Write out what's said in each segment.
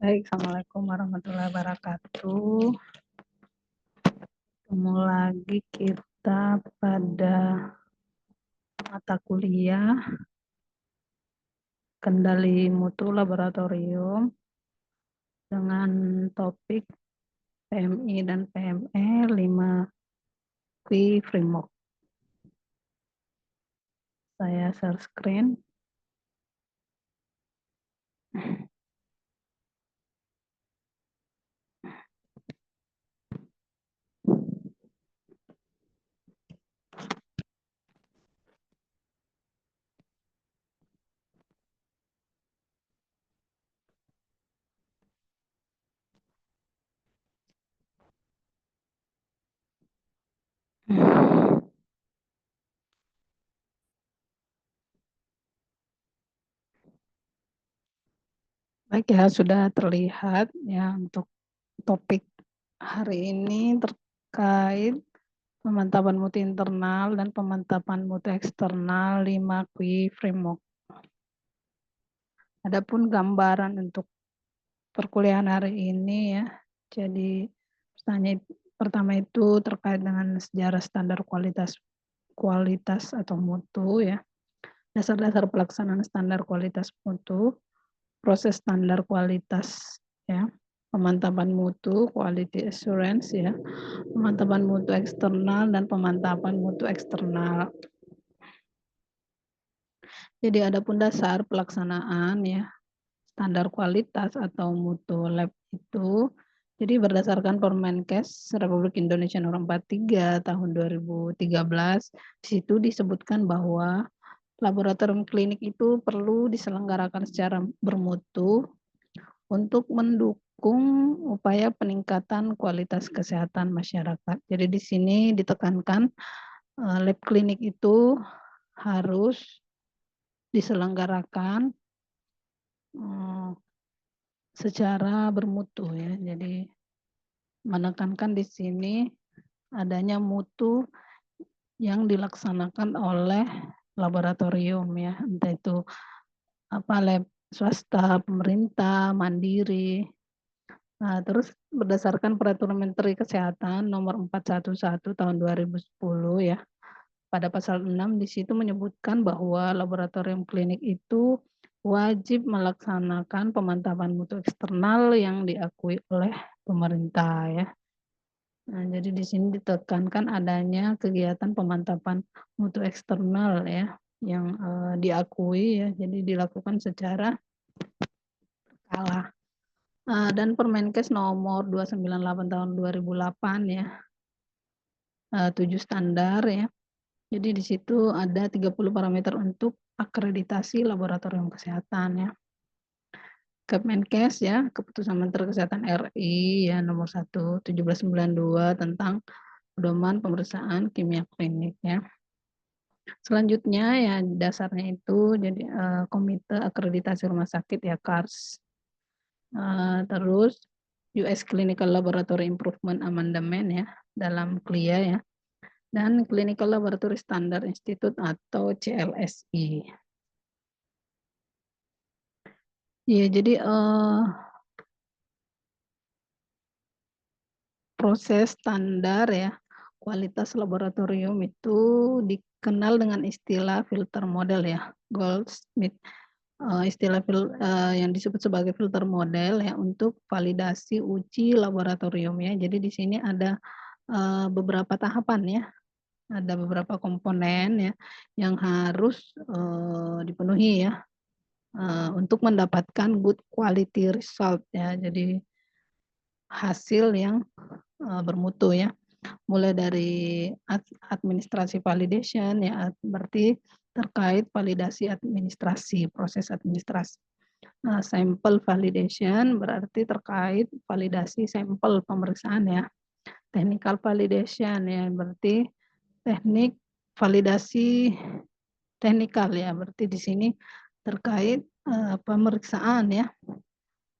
Baik, Assalamualaikum warahmatullahi wabarakatuh. Ketemu lagi kita pada mata kuliah Kendali Mutu Laboratorium dengan topik PMI dan PME 5 Key Framework. Saya share screen. Baik ya, sudah terlihat ya untuk topik hari ini terkait pemantapan mutu internal dan pemantapan mutu eksternal 5 Key Framework. Adapun gambaran untuk perkuliahan hari ini ya. Jadi pertanyaan pertama itu terkait dengan sejarah standar kualitas atau mutu ya. Dasar-dasar pelaksanaan standar kualitas mutu, proses standar kualitas ya, pemantapan mutu, quality assurance ya, pemantapan mutu eksternal dan pemantapan mutu eksternal. Jadi adapun dasar pelaksanaan ya standar kualitas atau mutu lab itu, jadi berdasarkan Permenkes Republik Indonesia Nomor 43 Tahun 2013, di situ disebutkan bahwa laboratorium klinik itu perlu diselenggarakan secara bermutu untuk mendukung upaya peningkatan kualitas kesehatan masyarakat. Jadi di sini ditekankan lab klinik itu harus diselenggarakan secara bermutu ya. Jadi menekankan di sini adanya mutu yang dilaksanakan oleh laboratorium ya, entah itu lab swasta, pemerintah, mandiri. Nah, terus berdasarkan Peraturan Menteri Kesehatan Nomor 411 Tahun 2010 ya. Pada pasal 6 di situ menyebutkan bahwa laboratorium klinik itu wajib melaksanakan pemantapan mutu eksternal yang diakui oleh pemerintah ya. Nah, jadi di sini ditekankan adanya kegiatan pemantapan mutu eksternal ya yang diakui ya, jadi dilakukan secara berkala. Dan Permenkes nomor 298 tahun 2008 ya, 7 standar ya. Jadi di situ ada 30 parameter untuk akreditasi laboratorium kesehatan ya. Kemenkes ya, Keputusan Menteri Kesehatan RI ya nomor 1 1792 tentang pedoman pemeriksaan kimia klinik ya. Selanjutnya ya dasarnya itu jadi Komite Akreditasi Rumah Sakit ya KARS. Terus US Clinical Laboratory Improvement Amendment ya dalam CLIA ya. Dan Clinical Laboratory Standard Institute atau CLSI. Ya, jadi proses standar ya kualitas laboratorium itu dikenal dengan istilah filter model ya, Goldsmith. Istilah yang disebut sebagai filter model ya untuk validasi uji laboratorium ya. Jadi di sini ada beberapa tahapan ya, ada beberapa komponen ya yang harus dipenuhi ya untuk mendapatkan good quality result ya. Jadi hasil yang bermutu ya. Mulai dari administrasi validation ya, berarti terkait validasi administrasi, proses administrasi. Sampel validation berarti terkait validasi sampel pemeriksaan ya. Technical validation ya, berarti teknik validasi teknikal ya, berarti di sini terkait pemeriksaan ya.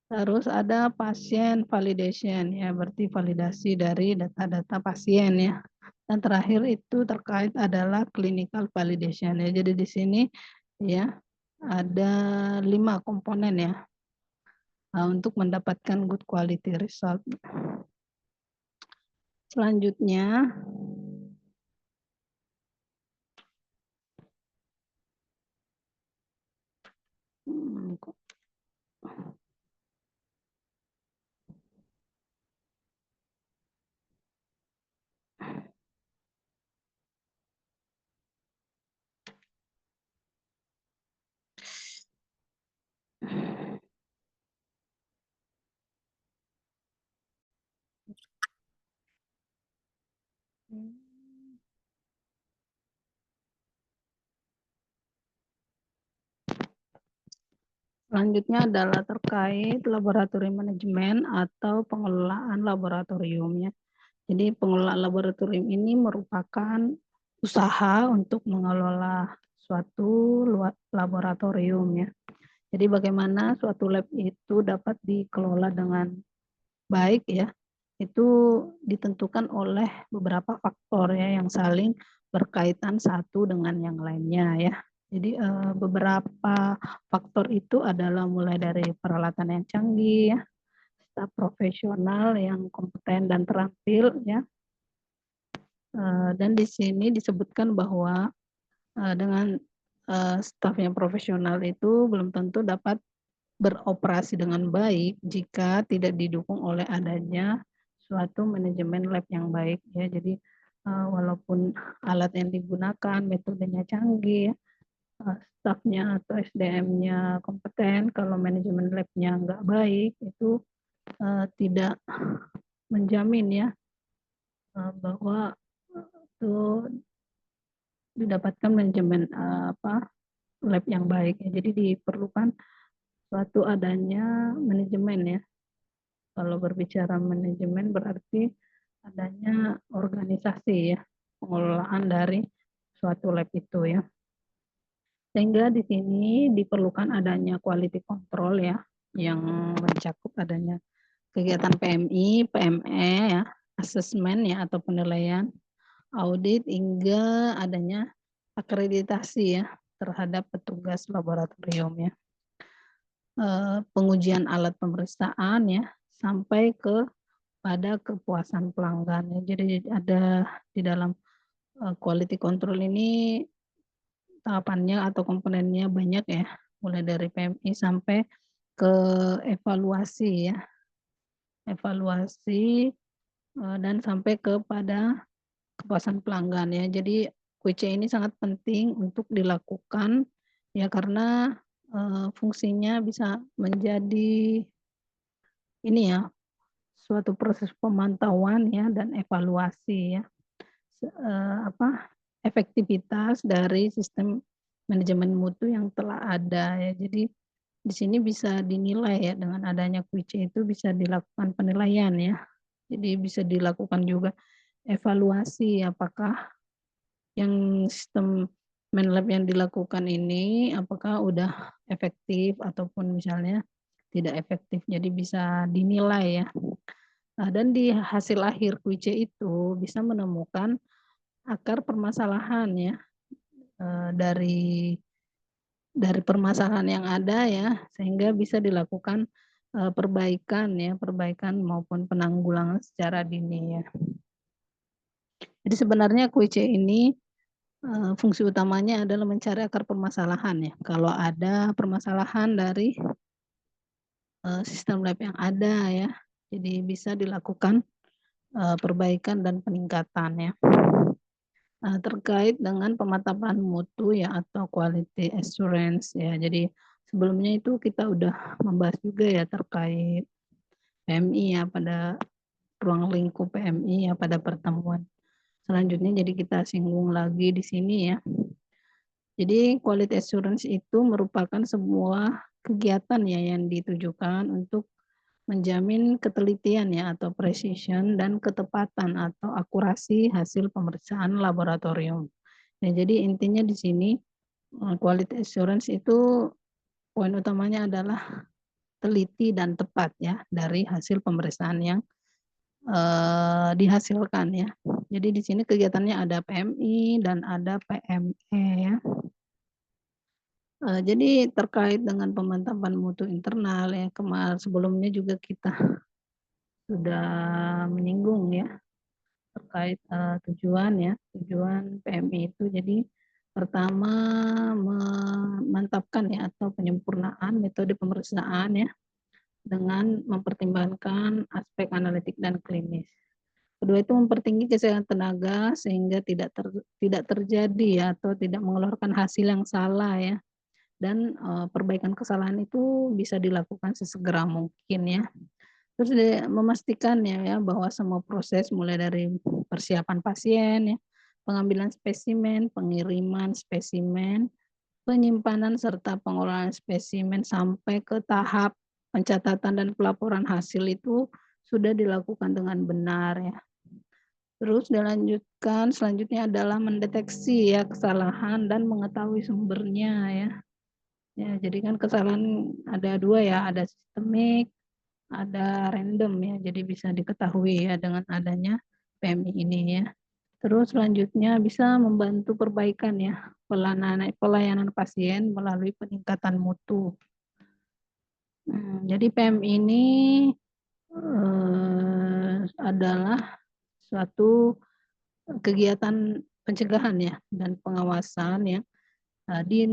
Terus ada pasien validation ya, berarti validasi dari data-data pasien ya. Dan terakhir itu terkait adalah clinical validation ya. Jadi di sini ya ada 5 komponen ya. untuk mendapatkan good quality result. Selanjutnya, selanjutnya adalah terkait laboratorium manajemen atau pengelolaan laboratoriumnya. Jadi pengelolaan laboratorium ini merupakan usaha untuk mengelola suatu laboratorium ya. Jadi bagaimana suatu lab itu dapat dikelola dengan baik ya, itu ditentukan oleh beberapa faktor ya yang saling berkaitan satu dengan yang lainnya ya. Jadi beberapa faktor itu adalah mulai dari peralatan yang canggih ya, staf profesional yang kompeten dan terampil ya. Dan di sini disebutkan bahwa dengan staf yang profesional itu belum tentu dapat beroperasi dengan baik jika tidak didukung oleh adanya suatu manajemen lab yang baik ya. Jadi walaupun alat yang digunakan metodenya canggih, stafnya atau SDM-nya kompeten, kalau manajemen lab-nya nggak baik itu tidak menjamin ya bahwa itu didapatkan manajemen lab yang baik ya. Jadi diperlukan suatu adanya manajemen ya. Kalau berbicara manajemen berarti adanya organisasi ya, pengelolaan dari suatu lab itu ya. Sehingga di sini diperlukan adanya quality control ya, yang mencakup adanya kegiatan PMI, PME ya, asesmen ya atau penilaian, audit hingga adanya akreditasi ya terhadap petugas laboratorium ya. Pengujian alat pemeriksaan ya sampai pada kepuasan pelanggan ya. Jadi ada di dalam quality control ini tahapannya atau komponennya banyak ya, mulai dari PMI sampai ke evaluasi ya, evaluasi dan sampai kepada kepuasan pelanggan ya. Jadi QC ini sangat penting untuk dilakukan ya karena fungsinya bisa menjadi ini ya suatu proses pemantauan ya dan evaluasi ya efektivitas dari sistem manajemen mutu yang telah ada ya. Jadi di sini bisa dinilai ya dengan adanya QC itu bisa dilakukan penilaian ya. Jadi bisa dilakukan juga evaluasi apakah yang sistem Menlab yang dilakukan ini apakah udah efektif ataupun misalnya tidak efektif. Jadi bisa dinilai ya. Nah, dan di hasil akhir QC itu bisa menemukan akar permasalahan ya dari permasalahan yang ada ya sehingga bisa dilakukan perbaikan ya, perbaikan maupun penanggulangan secara dini ya. Jadi sebenarnya QC ini fungsi utamanya adalah mencari akar permasalahan ya. Kalau ada permasalahan dari sistem lab yang ada ya, jadi bisa dilakukan perbaikan dan peningkatan ya. Terkait dengan pemantapan mutu ya atau quality assurance ya. Jadi sebelumnya itu kita udah membahas juga ya terkait PMI ya pada ruang lingkup PMI ya pada pertemuan selanjutnya. Jadi kita singgung lagi di sini ya. Jadi quality assurance itu merupakan sebuah kegiatan ya yang ditujukan untuk menjamin ketelitian ya atau precision dan ketepatan atau akurasi hasil pemeriksaan laboratorium. Ya, jadi intinya di sini quality assurance itu poin utamanya adalah teliti dan tepat ya dari hasil pemeriksaan yang dihasilkan ya. Jadi di sini kegiatannya ada PMI dan ada PME ya. Jadi terkait dengan pemantapan mutu internal ya, sebelumnya juga kita sudah menyinggung ya, terkait, tujuan PMI itu. Jadi pertama memantapkan ya atau penyempurnaan metode pemeriksaan ya, dengan mempertimbangkan aspek analitik dan klinis. Kedua itu mempertinggi kesehatan tenaga sehingga tidak terjadi ya atau tidak mengeluarkan hasil yang salah ya, dan, perbaikan kesalahan itu bisa dilakukan sesegera mungkin ya. Terus memastikan ya bahwa semua proses mulai dari persiapan pasien ya, pengambilan spesimen, pengiriman spesimen, penyimpanan serta pengolahan spesimen sampai ke tahap pencatatan dan pelaporan hasil itu sudah dilakukan dengan benar ya. Terus selanjutnya adalah mendeteksi ya kesalahan dan mengetahui sumbernya ya. Ya, jadi kan kesalahan ada 2 ya, ada sistemik, ada random ya, jadi bisa diketahui ya dengan adanya PMI ini ya. Terus selanjutnya bisa membantu perbaikan ya, pelayanan pasien melalui peningkatan mutu. Jadi PMI ini, adalah suatu kegiatan pencegahan ya dan pengawasan ya,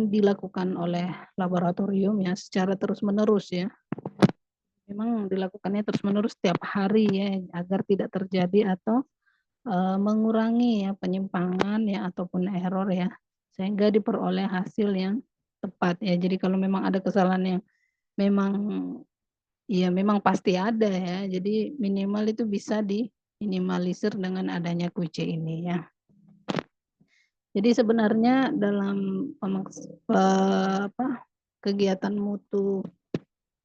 dilakukan oleh laboratorium ya secara terus-menerus ya. Memang dilakukannya terus-menerus setiap hari ya, agar tidak terjadi atau, mengurangi ya penyimpangan ya ataupun error ya, sehingga diperoleh hasil yang tepat ya. Jadi kalau memang ada kesalahan yang memang ya memang pasti ada ya, jadi minimal itu bisa diminimalisir dengan adanya QC ini ya. Jadi sebenarnya dalam kegiatan mutu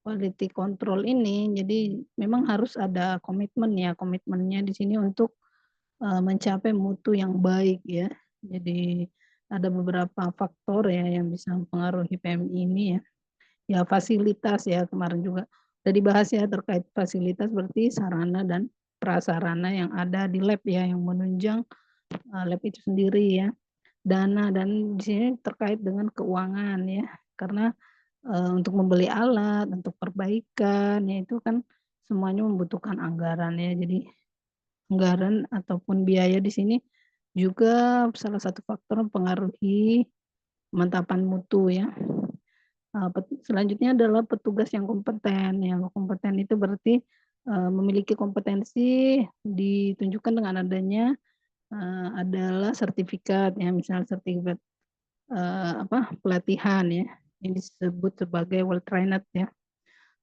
quality control ini, jadi memang harus ada komitmen ya, komitmennya di sini untuk, mencapai mutu yang baik ya. Jadi ada beberapa faktor ya yang bisa mempengaruhi PMI ini ya. Ya fasilitas ya, kemarin juga udah dibahas ya terkait fasilitas berarti sarana dan prasarana yang ada di lab ya, yang menunjang, lab itu sendiri ya. Dana dan di sini terkait dengan keuangan ya, karena, untuk membeli alat, untuk perbaikan, ya itu kan semuanya membutuhkan anggaran ya. Jadi anggaran ataupun biaya di sini juga salah satu faktor mempengaruhi pemantapan mutu ya. Selanjutnya adalah petugas yang kompeten. Yang kompeten itu berarti, memiliki kompetensi ditunjukkan dengan adanya, adalah sertifikat ya, misal sertifikat, pelatihan ya, yang disebut sebagai well trained ya.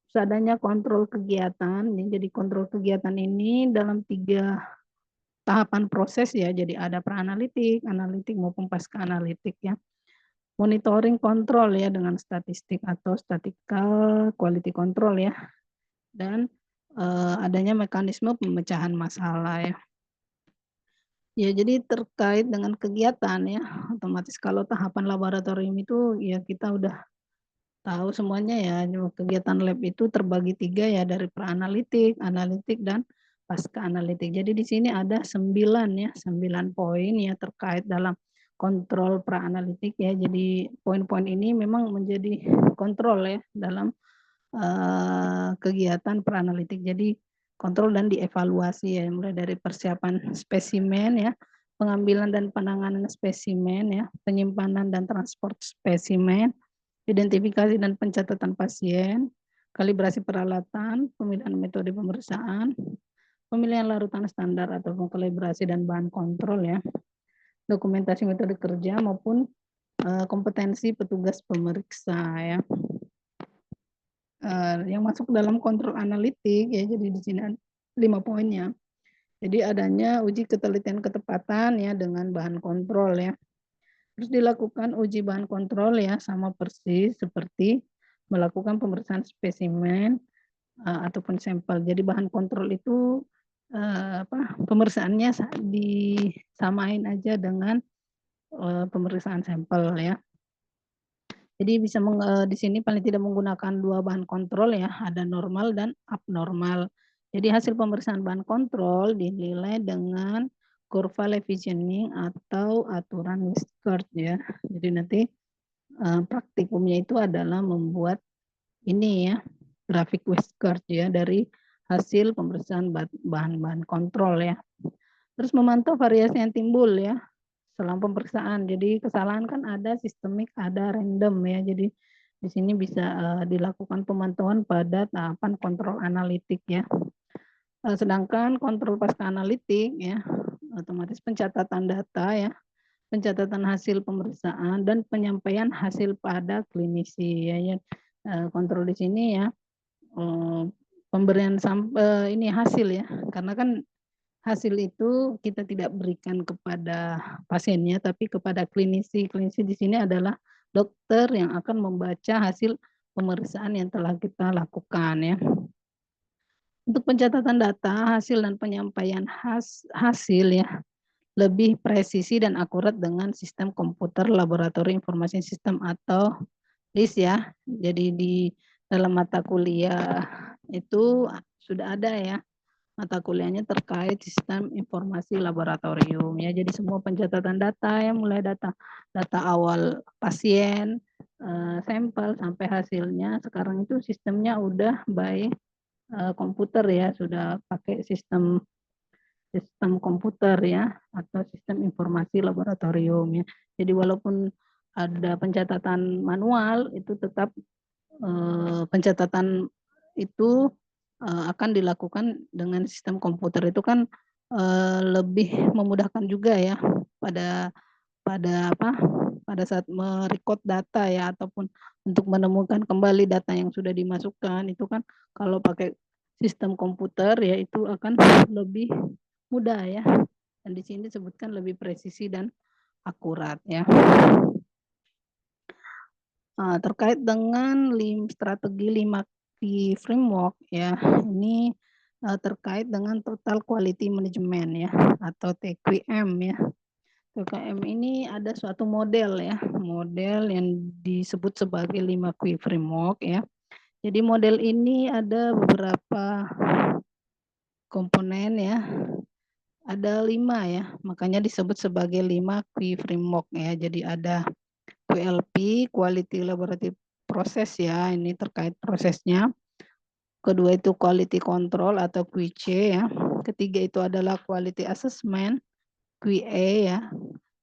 Terus adanya kontrol kegiatan, jadi kontrol kegiatan ini dalam 3 tahapan proses ya, jadi ada pra-analitik, analitik maupun pasca analitik ya. Monitoring kontrol ya dengan statistik atau statistical quality control ya, dan, adanya mekanisme pemecahan masalah ya. Ya jadi terkait dengan kegiatan ya, otomatis kalau tahapan laboratorium itu ya kita udah tahu semuanya ya, kegiatan lab itu terbagi 3 ya, dari pra-analitik, analitik, dan pasca analitik. Jadi di sini ada 9 ya, 9 poin ya terkait dalam kontrol pra-analitik ya. Jadi poin-poin ini memang menjadi kontrol ya dalam, kegiatan pra-analitik. Jadi kontrol dan dievaluasi ya, mulai dari persiapan spesimen ya, pengambilan dan penanganan spesimen ya, penyimpanan dan transport spesimen, identifikasi dan pencatatan pasien, kalibrasi peralatan, pemilihan metode pemeriksaan, pemilihan larutan standar ataupun kalibrasi dan bahan kontrol ya, dokumentasi metode kerja maupun, kompetensi petugas pemeriksa ya. Yang masuk dalam kontrol analitik ya, jadi di sini 5 poinnya. Jadi adanya uji ketelitian ketepatan ya dengan bahan kontrol ya. Terus dilakukan uji bahan kontrol ya, sama persis seperti melakukan pemeriksaan spesimen, ataupun sampel. Jadi bahan kontrol itu, pemeriksaannya disamain aja dengan, pemeriksaan sampel ya. Jadi bisa di sini paling tidak menggunakan 2 bahan kontrol ya, ada normal dan abnormal. Jadi hasil pemeriksaan bahan kontrol dinilai dengan kurva Levy-Jeannine atau aturan Likert ya. Jadi nanti, praktikumnya itu adalah membuat ini ya, grafik wastecard ya dari hasil pemeriksaan bahan-bahan kontrol ya. Terus memantau variasi yang timbul ya selama pemeriksaan. Jadi kesalahan kan ada sistemik, ada random ya. Jadi di sini bisa dilakukan pemantauan pada tahapan kontrol analitik ya. Sedangkan kontrol pasca analitik ya, otomatis pencatatan data ya, pencatatan hasil pemeriksaan dan penyampaian hasil pada klinisi ya. Kontrol di sini ya, pemberian ini hasil ya, karena kan hasil itu kita tidak berikan kepada pasiennya, tapi kepada klinisi. Klinisi di sini adalah dokter yang akan membaca hasil pemeriksaan yang telah kita lakukan ya. Untuk pencatatan data, hasil dan penyampaian hasil ya lebih presisi dan akurat dengan sistem komputer laboratorium informasi sistem atau LIS ya. Jadi di dalam mata kuliah itu sudah ada ya mata kuliahnya terkait sistem informasi laboratorium ya. Jadi semua pencatatan data ya, mulai data awal pasien, sampel sampai hasilnya sekarang itu sistemnya udah by komputer ya, sudah pakai sistem komputer ya atau sistem informasi laboratorium ya. Jadi walaupun ada pencatatan manual itu tetap pencatatan itu akan dilakukan dengan sistem komputer itu kan lebih memudahkan juga ya pada pada saat merecord data ya ataupun untuk menemukan kembali data yang sudah dimasukkan itu kan kalau pakai sistem komputer ya itu akan lebih mudah ya. Dan di sini disebutkan lebih presisi dan akurat ya. Terkait dengan strategi 5P framework ya, ini terkait dengan total quality management ya atau TQM ya. TQM ini ada suatu model ya, model yang disebut sebagai 5Q framework ya. Jadi model ini ada beberapa komponen ya, ada 5 ya, makanya disebut sebagai 5Q framework ya. Jadi ada QLP, Quality Laboratory Process ya, ini terkait prosesnya. Kedua itu Quality Control atau QC ya. Ketiga itu adalah Quality Assessment, QA ya.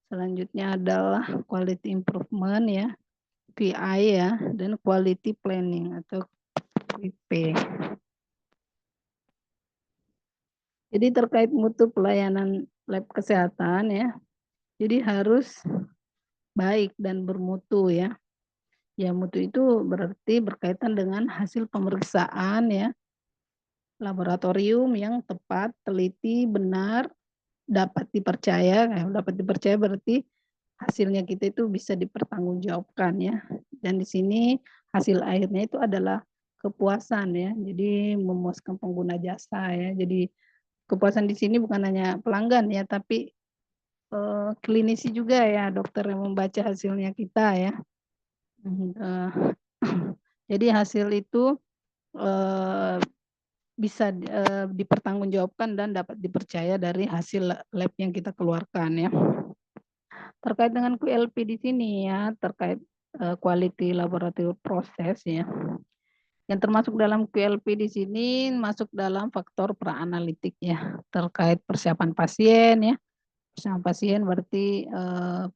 Selanjutnya adalah Quality Improvement ya, QI ya, dan Quality Planning atau QP. Jadi terkait mutu pelayanan lab kesehatan ya, jadi harus baik dan bermutu ya. Ya mutu itu berarti berkaitan dengan hasil pemeriksaan ya, laboratorium yang tepat, teliti, benar, dapat dipercaya. Dapat dipercaya berarti hasilnya kita itu bisa dipertanggungjawabkan ya. Dan di sini hasil akhirnya itu adalah kepuasan ya. Jadi memuaskan pengguna jasa ya. Jadi kepuasan di sini bukan hanya pelanggan ya, tapi klinisi juga ya, dokter yang membaca hasilnya kita ya. Jadi hasil itu bisa dipertanggungjawabkan dan dapat dipercaya dari hasil lab yang kita keluarkan ya. Terkait dengan QLP di sini ya, terkait quality laboratory process ya. Yang termasuk dalam QLP di sini masuk dalam faktor praanalitik ya, terkait persiapan pasien ya. Persiapan pasien berarti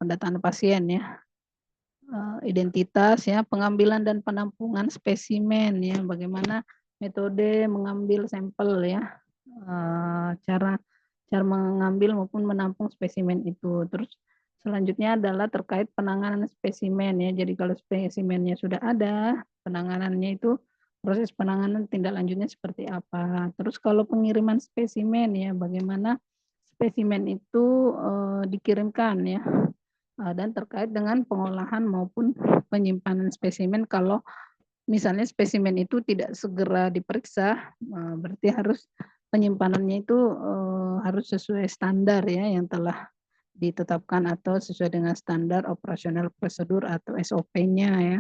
pendataan pasien ya. Identitas ya, pengambilan dan penampungan spesimen ya, bagaimana metode mengambil sampel ya, cara mengambil maupun menampung spesimen itu. Terus selanjutnya adalah terkait penanganan spesimen ya. Jadi kalau spesimennya sudah ada, penanganannya itu proses penanganan tindak lanjutnya seperti apa. Terus kalau pengiriman spesimen ya, bagaimana spesimen itu dikirimkan ya. Dan terkait dengan pengolahan maupun penyimpanan spesimen kalau misalnya spesimen itu tidak segera diperiksa, berarti harus penyimpanannya itu harus sesuai standar ya yang telah ditetapkan atau sesuai dengan standar operasional prosedur atau SOP-nya ya.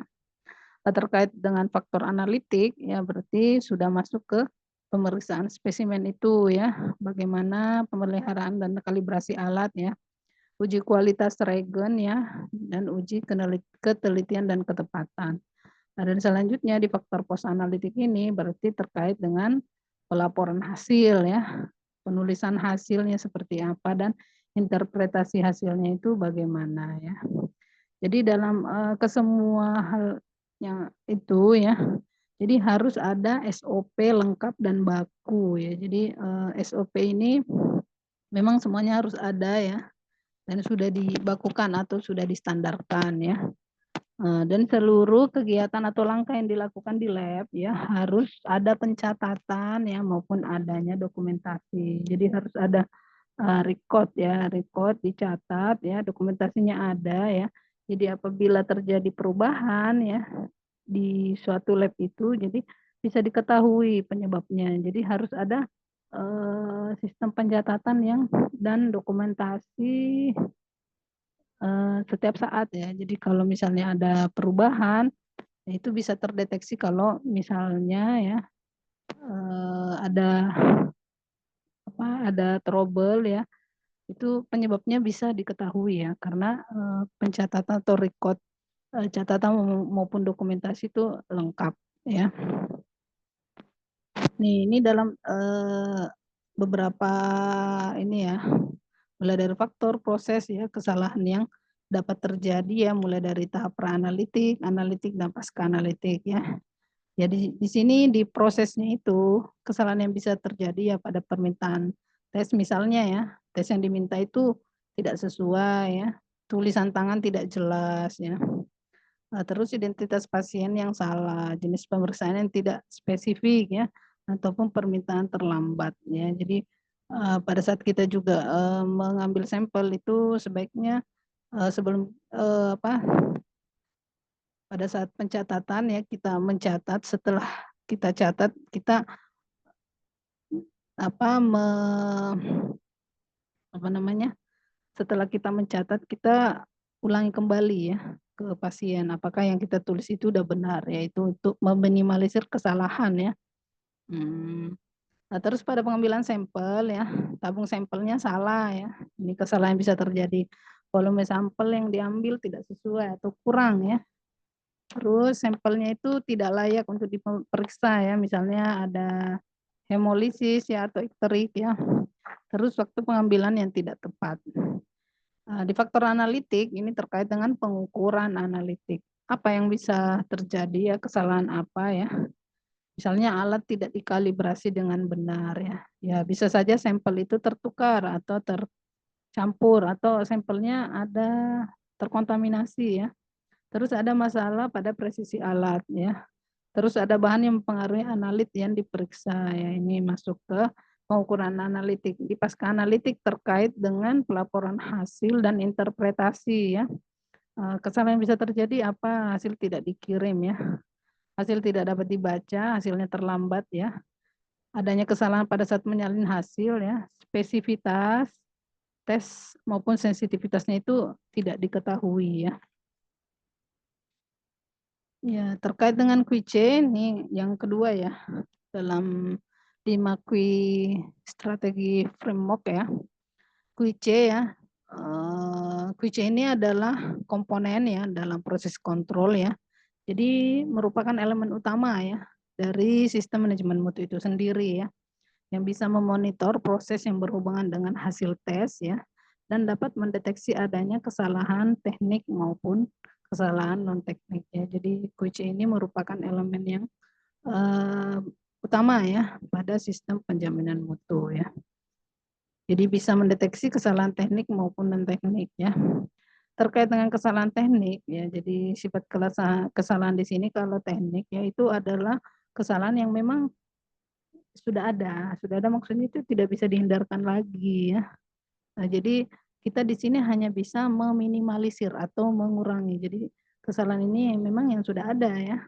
Terkait dengan faktor analitik ya berarti sudah masuk ke pemeriksaan spesimen itu ya, bagaimana pemeliharaan dan kalibrasi alat ya. uji kualitas regen ya, dan uji ketelitian dan ketepatan. Nah, dan selanjutnya di faktor post analitik ini berarti terkait dengan pelaporan hasil ya, penulisan hasilnya seperti apa dan interpretasi hasilnya itu bagaimana ya. Jadi dalam kesemua hal yang itu ya, jadi harus ada SOP lengkap dan baku ya. Jadi SOP ini memang semuanya harus ada ya, dan sudah dibakukan atau sudah distandarkan ya. Dan seluruh kegiatan atau langkah yang dilakukan di lab ya harus ada pencatatan ya maupun adanya dokumentasi. Jadi harus ada record ya, record dicatat ya, dokumentasinya ada ya. Jadi apabila terjadi perubahan ya di suatu lab itu, jadi bisa diketahui penyebabnya. Jadi harus ada sistem pencatatan yang dan dokumentasi setiap saat ya. Jadi kalau misalnya ada perubahan, ya itu bisa terdeteksi kalau misalnya ya ada ada trouble ya, itu penyebabnya bisa diketahui ya karena pencatatan atau record catatan maupun dokumentasi itu lengkap ya. Nih ini dalam beberapa ini ya, mulai dari faktor proses ya kesalahan yang dapat terjadi ya, mulai dari tahap pra-analitik, analitik dan pasca analitik ya. Jadi di sini di prosesnya itu kesalahan yang bisa terjadi ya pada permintaan tes misalnya ya, tes yang diminta itu tidak sesuai ya, tulisan tangan tidak jelas ya. Terus identitas pasien yang salah, jenis pemeriksaan yang tidak spesifik ya, ataupun permintaan terlambat ya. Jadi pada saat kita juga mengambil sampel itu sebaiknya sebelum pada saat pencatatan ya kita mencatat, setelah kita catat kita apa me, apa namanya, setelah kita mencatat kita ulangi kembali ya ke pasien apakah yang kita tulis itu udah benar, yaitu untuk meminimalisir kesalahan ya. Nah, terus pada pengambilan sampel ya, tabung sampelnya salah ya. Ini kesalahan yang bisa terjadi. Volume sampel yang diambil tidak sesuai atau kurang ya. Terus sampelnya itu tidak layak untuk diperiksa ya, misalnya ada hemolisis ya atau ikterik ya. Terus waktu pengambilan yang tidak tepat. Di faktor analitik ini terkait dengan pengukuran analitik. Apa yang bisa terjadi ya, kesalahan apa ya? Misalnya alat tidak dikalibrasi dengan benar ya. Ya bisa saja sampel itu tertukar atau tercampur atau sampelnya ada terkontaminasi ya. Terus ada masalah pada presisi alat ya. Terus ada bahan yang mempengaruhi analit yang diperiksa ya. Ini masuk ke pengukuran analitik. Di pasca analitik terkait dengan pelaporan hasil dan interpretasi ya. Kesalahan yang bisa terjadi apa? Hasil tidak dikirim ya. Hasil tidak dapat dibaca, hasilnya terlambat ya. Adanya kesalahan pada saat menyalin hasil ya. Spesifitas tes maupun sensitivitasnya itu tidak diketahui ya. Ya, terkait dengan QC ini yang kedua ya, dalam 5 strategi framework ya. QC ya, QC ini adalah komponen ya dalam proses kontrol ya. Jadi merupakan elemen utama ya dari sistem manajemen mutu itu sendiri ya, yang bisa memonitor proses yang berhubungan dengan hasil tes ya, dan dapat mendeteksi adanya kesalahan teknik maupun kesalahan non teknik ya. Jadi QC ini merupakan elemen yang utama ya pada sistem penjaminan mutu ya. Jadi bisa mendeteksi kesalahan teknik maupun non teknik ya. Terkait dengan kesalahan teknik ya, jadi sifat kesalahan di sini kalau teknik ya itu adalah kesalahan yang memang sudah ada maksudnya itu tidak bisa dihindarkan lagi ya. Nah, jadi kita di sini hanya bisa meminimalisir atau mengurangi. Jadi kesalahan ini memang yang sudah ada ya.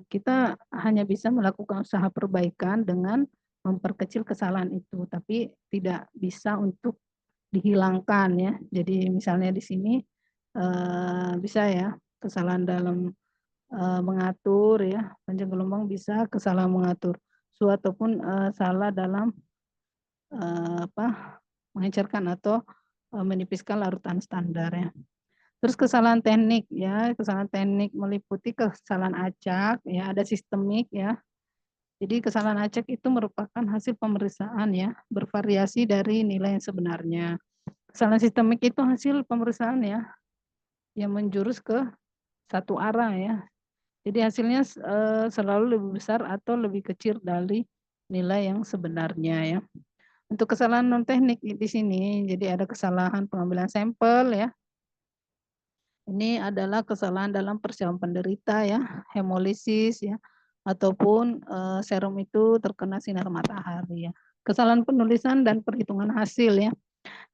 Kita hanya bisa melakukan usaha perbaikan dengan memperkecil kesalahan itu, tapi tidak bisa untuk dihilangkan ya. Jadi misalnya di sini bisa ya kesalahan dalam mengatur ya panjang gelombang, bisa kesalahan mengatur suhu ataupun salah dalam mengencerkan atau menipiskan larutan standar ya. Terus kesalahan teknik ya, kesalahan teknik meliputi kesalahan acak ya, ada sistemik ya. Jadi kesalahan acak itu merupakan hasil pemeriksaan ya, bervariasi dari nilai yang sebenarnya. Kesalahan sistemik itu hasil pemeriksaan ya, yang menjurus ke satu arah ya. Jadi hasilnya selalu lebih besar atau lebih kecil dari nilai yang sebenarnya ya. Untuk kesalahan non teknik di sini, jadi ada kesalahan pengambilan sampel ya. Ini adalah kesalahan dalam persiapan penderita ya, hemolisis ya, ataupun serum itu terkena sinar matahari ya. Kesalahan penulisan dan perhitungan hasil ya.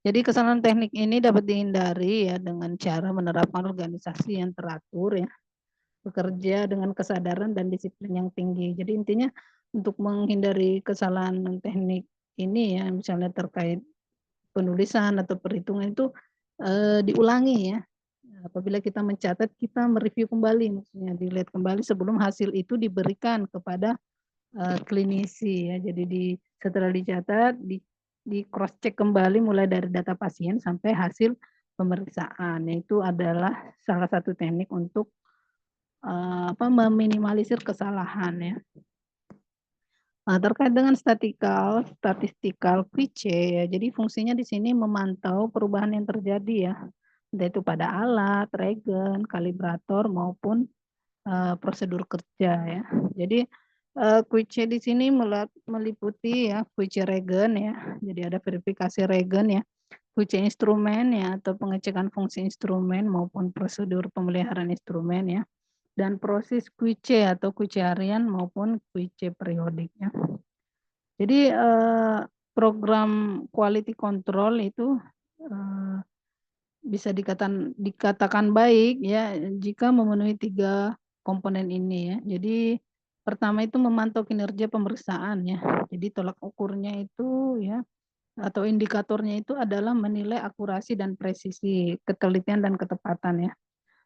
Jadi kesalahan teknik ini dapat dihindari ya dengan cara menerapkan organisasi yang teratur ya, bekerja dengan kesadaran dan disiplin yang tinggi. Jadi intinya untuk menghindari kesalahan non teknik ini ya, misalnya terkait penulisan atau perhitungan itu diulangi ya. Apabila kita mencatat, kita mereview kembali, maksudnya dilihat kembali sebelum hasil itu diberikan kepada klinisi ya. Jadi setelah dicatat, di cross check kembali mulai dari data pasien sampai hasil pemeriksaan. Itu adalah salah satu teknik untuk meminimalisir kesalahan ya. Nah, terkait dengan statistical QC ya. Jadi fungsinya di sini memantau perubahan yang terjadi ya, entah itu pada alat, regen, kalibrator maupun prosedur kerja ya. Jadi QC di sini meliputi ya QC regen ya. Jadi ada verifikasi regen ya, QC instrumen ya atau pengecekan fungsi instrumen maupun prosedur pemeliharaan instrumen ya, dan proses QC atau QC harian maupun QC periodik ya. Jadi program quality control itu bisa dikatakan baik ya jika memenuhi 3 komponen ini ya. Jadi pertama itu memantau kinerja pemeriksaan ya. Jadi tolak ukurnya itu ya atau indikatornya itu adalah menilai akurasi dan presisi, ketelitian dan ketepatan ya.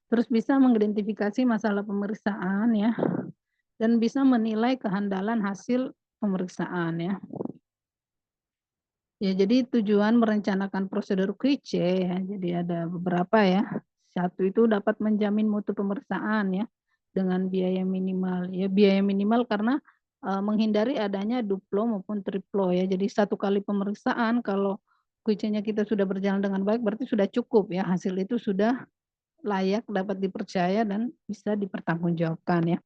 Terus bisa mengidentifikasi masalah pemeriksaan ya dan bisa menilai kehandalan hasil pemeriksaan ya. Ya, jadi tujuan merencanakan prosedur QC ya, jadi ada beberapa ya. Satu itu dapat menjamin mutu pemeriksaan ya dengan biaya minimal. Ya, biaya minimal karena menghindari adanya duplo maupun triplo ya. Jadi satu kali pemeriksaan kalau QC-nya kita sudah berjalan dengan baik berarti sudah cukup ya. Hasil itu sudah layak dapat dipercaya dan bisa dipertanggungjawabkan ya.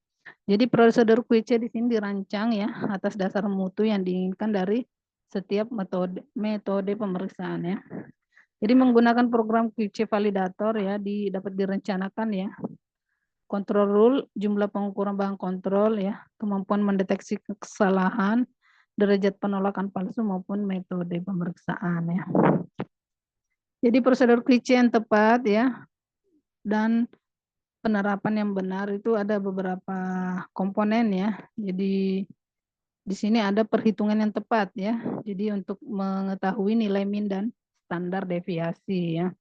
Jadi prosedur QC di sini dirancang ya atas dasar mutu yang diinginkan dari setiap metode pemeriksaan ya. Jadi menggunakan program QC validator ya dapat direncanakan ya. Control rule, jumlah pengukuran bahan kontrol ya, kemampuan mendeteksi kesalahan, derajat penolakan palsu maupun metode pemeriksaan ya. Jadi prosedur QC yang tepat ya dan penerapan yang benar itu ada beberapa komponen ya. Jadi di sini ada perhitungan yang tepat ya. Jadi untuk mengetahui nilai min dan standar deviasi ya.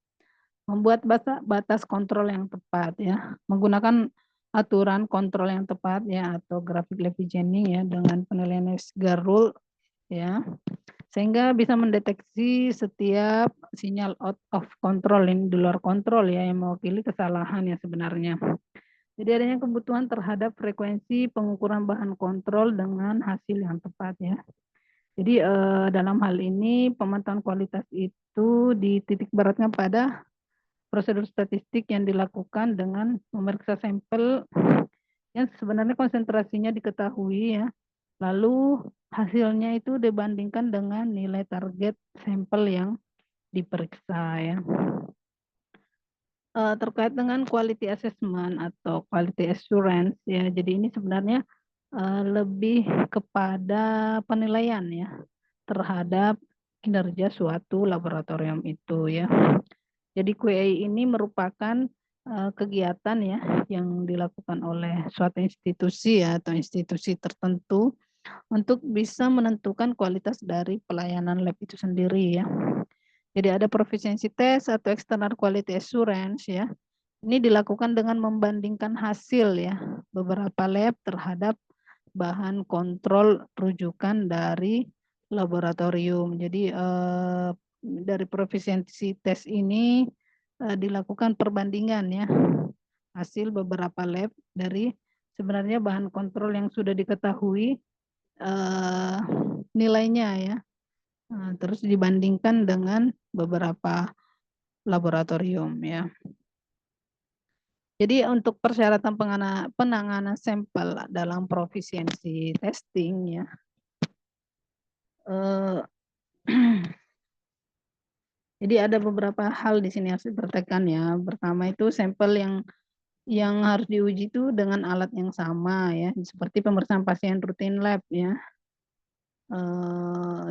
Membuat batas kontrol yang tepat ya. Menggunakan aturan kontrol yang tepat ya atau grafik levigening ya dengan penilaian Esgar rule ya. Sehingga bisa mendeteksi setiap sinyal out of control ini di luar kontrol ya yang mewakili kesalahan ya sebenarnya. Jadi adanya kebutuhan terhadap frekuensi pengukuran bahan kontrol dengan hasil yang tepat ya. Jadi dalam hal ini pemantauan kualitas itu dititik beratnya pada prosedur statistik yang dilakukan dengan memeriksa sampel yang sebenarnya konsentrasinya diketahui ya. Lalu hasilnya itu dibandingkan dengan nilai target sampel yang diperiksa ya. Terkait dengan quality assessment atau quality assurance ya. Jadi ini sebenarnya lebih kepada penilaian ya terhadap kinerja suatu laboratorium itu ya. Jadi QA ini merupakan kegiatan ya yang dilakukan oleh suatu institusi ya atau institusi tertentu untuk bisa menentukan kualitas dari pelayanan lab itu sendiri ya. Jadi ada proficiency test atau external quality assurance ya. Ini dilakukan dengan membandingkan hasil ya beberapa lab terhadap bahan kontrol rujukan dari laboratorium. Jadi dari proficiency test ini dilakukan perbandingan ya hasil beberapa lab dari sebenarnya bahan kontrol yang sudah diketahui nilainya ya. Terus dibandingkan dengan beberapa laboratorium ya. Jadi untuk persyaratan penanganan sampel dalam proficiency testing ya. Jadi ada beberapa hal di sini harus diperhatikan ya. Pertama itu sampel yang harus diuji itu dengan alat yang sama ya, seperti pemeriksaan pasien rutin lab ya.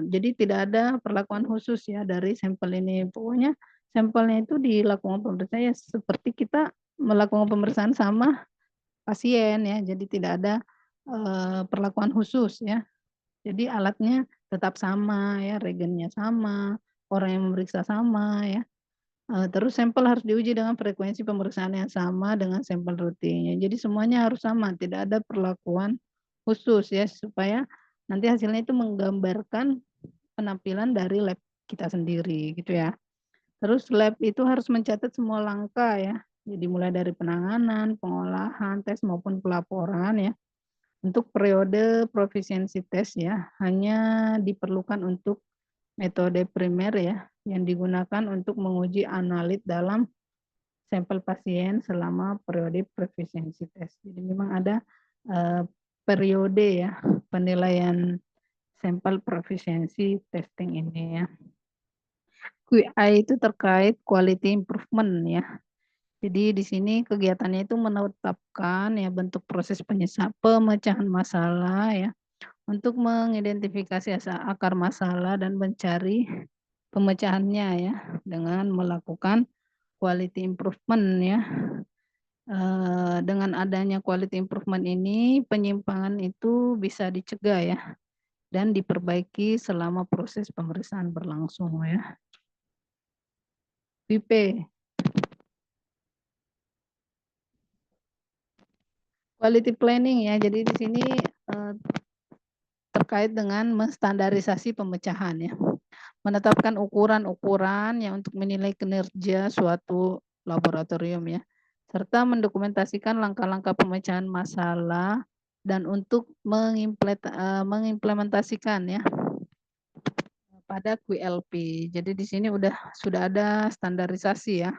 Jadi tidak ada perlakuan khusus ya dari sampel ini. Pokoknya sampelnya itu dilakukan pemeriksaan ya seperti kita melakukan pemeriksaan sama pasien ya. Jadi tidak ada perlakuan khusus ya. Jadi alatnya tetap sama ya, reagennya sama, orang yang memeriksa sama ya. Terus sampel harus diuji dengan frekuensi pemeriksaan yang sama dengan sampel rutinnya. Jadi semuanya harus sama, tidak ada perlakuan khusus ya, supaya nanti hasilnya itu menggambarkan penampilan dari lab kita sendiri gitu ya. Terus lab itu harus mencatat semua langkah ya. Jadi mulai dari penanganan, pengolahan, tes maupun pelaporan ya. Untuk periode proficiency test ya, hanya diperlukan untuk metode primer ya, yang digunakan untuk menguji analit dalam sampel pasien selama periode proficiency test. Jadi memang ada periode ya penilaian sampel proficiency testing ini ya. QI itu terkait quality improvement ya. Jadi di sini kegiatannya itu menetapkan ya bentuk proses pemecahan masalah ya untuk mengidentifikasi akar masalah dan mencari pemecahannya ya dengan melakukan quality improvement ya. Dengan adanya quality improvement ini penyimpangan itu bisa dicegah ya dan diperbaiki selama proses pemeriksaan berlangsung ya. BP quality planning ya. Jadi di sini terkait dengan menstandarisasi pemecahan ya. Menetapkan ukuran-ukuran yang untuk menilai kinerja suatu laboratorium ya. Serta mendokumentasikan langkah-langkah pemecahan masalah dan untuk mengimplementasikan ya pada QLP. Jadi di sini sudah ada standarisasi ya.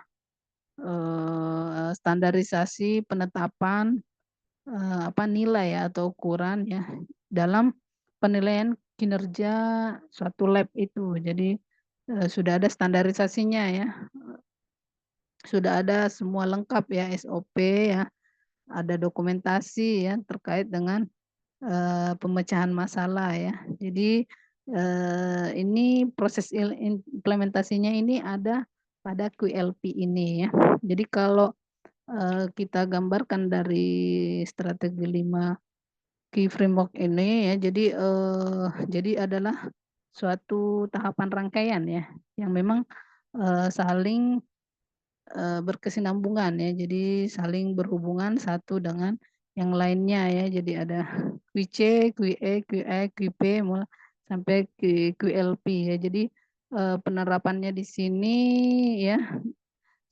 Standarisasi penetapan nilai ya, atau ukuran ya dalam penilaian kinerja suatu lab itu. Jadi sudah ada standarisasinya ya. Sudah ada semua lengkap ya SOP ya. Ada dokumentasi ya terkait dengan pemecahan masalah ya. Jadi ini proses implementasinya ini ada pada QLP ini ya. Jadi kalau kita gambarkan dari strategi 5 key framework ini ya, jadi adalah suatu tahapan rangkaian ya, yang memang saling berkesinambungan ya, jadi saling berhubungan satu dengan yang lainnya ya. Jadi ada QC, QA, QA, QP sampai QLP ya. Jadi penerapannya di sini ya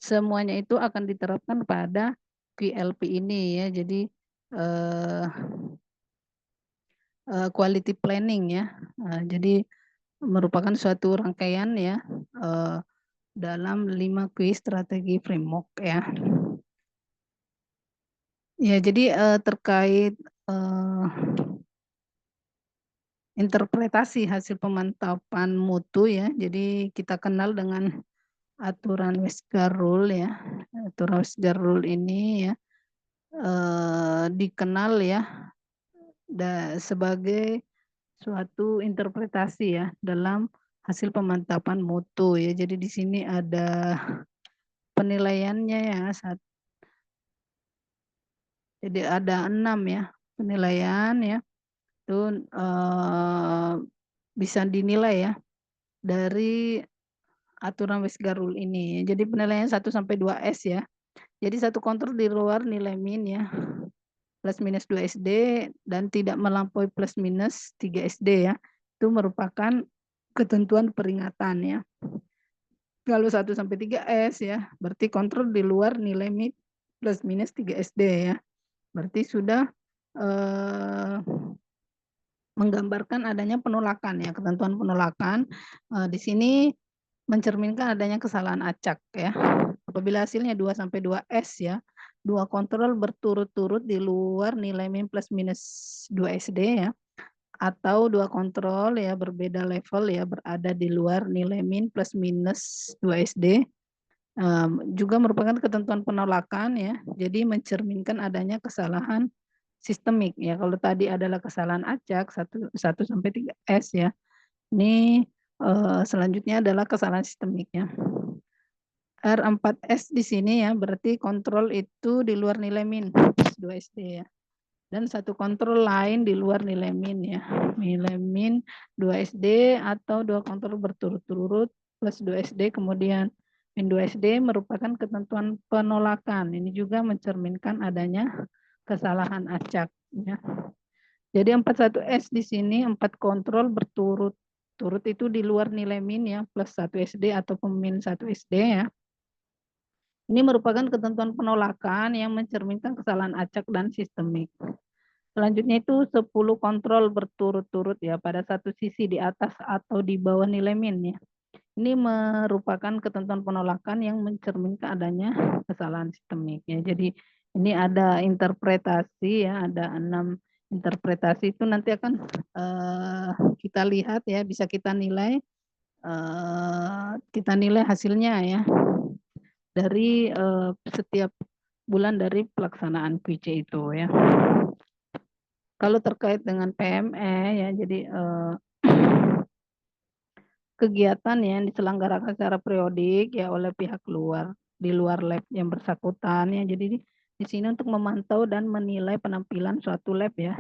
semuanya itu akan diterapkan pada QLP ini ya. Jadi quality planning ya. Jadi merupakan suatu rangkaian ya dalam 5 Q strategi framework ya. Ya, jadi terkait interpretasi hasil pemantapan mutu ya. Jadi kita kenal dengan aturan Westgar Rule ya. Aturan Westgar Rule ini ya dikenal ya sebagai suatu interpretasi ya dalam hasil pemantapan mutu ya. Jadi di sini ada penilaiannya ya. Jadi ada 6 ya penilaian ya. Itu bisa dinilai ya dari aturan Westgar Rule ini. Jadi penilaian 1 sampai 2S ya. Jadi satu kontrol di luar nilai min ya. Plus minus 2 SD dan tidak melampaui plus minus 3 SD ya. Itu merupakan ketentuan peringatan ya. Kalau 1-3 S ya, berarti kontrol di luar nilai plus minus 3 SD ya. Berarti sudah, eee, menggambarkan adanya penolakan ya, ketentuan penolakan, di sini mencerminkan adanya kesalahan acak ya. Apabila hasilnya 2-2 S ya, 2 kontrol berturut-turut di luar nilai min plus minus 2 SD ya, atau 2 kontrol ya berbeda level ya berada di luar nilai min plus minus 2 SD, juga merupakan ketentuan penolakan ya, jadi mencerminkan adanya kesalahan sistemik ya. Kalau tadi adalah kesalahan acak 1-3 S ya, ini, selanjutnya adalah kesalahan sistemik ya. R4S di sini ya, berarti kontrol itu di luar nilai min plus 2 SD ya. Dan satu kontrol lain di luar nilai min ya. Nilai min 2 SD atau 2 kontrol berturut-turut plus 2 SD kemudian min 2 SD merupakan ketentuan penolakan. Ini juga mencerminkan adanya kesalahan acak ya. Jadi 41S di sini 4 kontrol berturut-turut itu di luar nilai min ya plus 1 SD ataupun min 1 SD ya. Ini merupakan ketentuan penolakan yang mencerminkan kesalahan acak dan sistemik. Selanjutnya itu 10 kontrol berturut-turut ya pada satu sisi di atas atau di bawah nilai min ya. Ini merupakan ketentuan penolakan yang mencerminkan adanya kesalahan sistemik ya. Jadi ini ada interpretasi ya, ada 6 interpretasi itu nanti akan kita lihat ya, bisa kita nilai hasilnya ya dari setiap bulan dari pelaksanaan QC itu ya. Kalau terkait dengan PME ya, jadi kegiatan yang diselenggarakan secara periodik ya oleh pihak luar di luar lab yang bersangkutan ya. Jadi di sini untuk memantau dan menilai penampilan suatu lab ya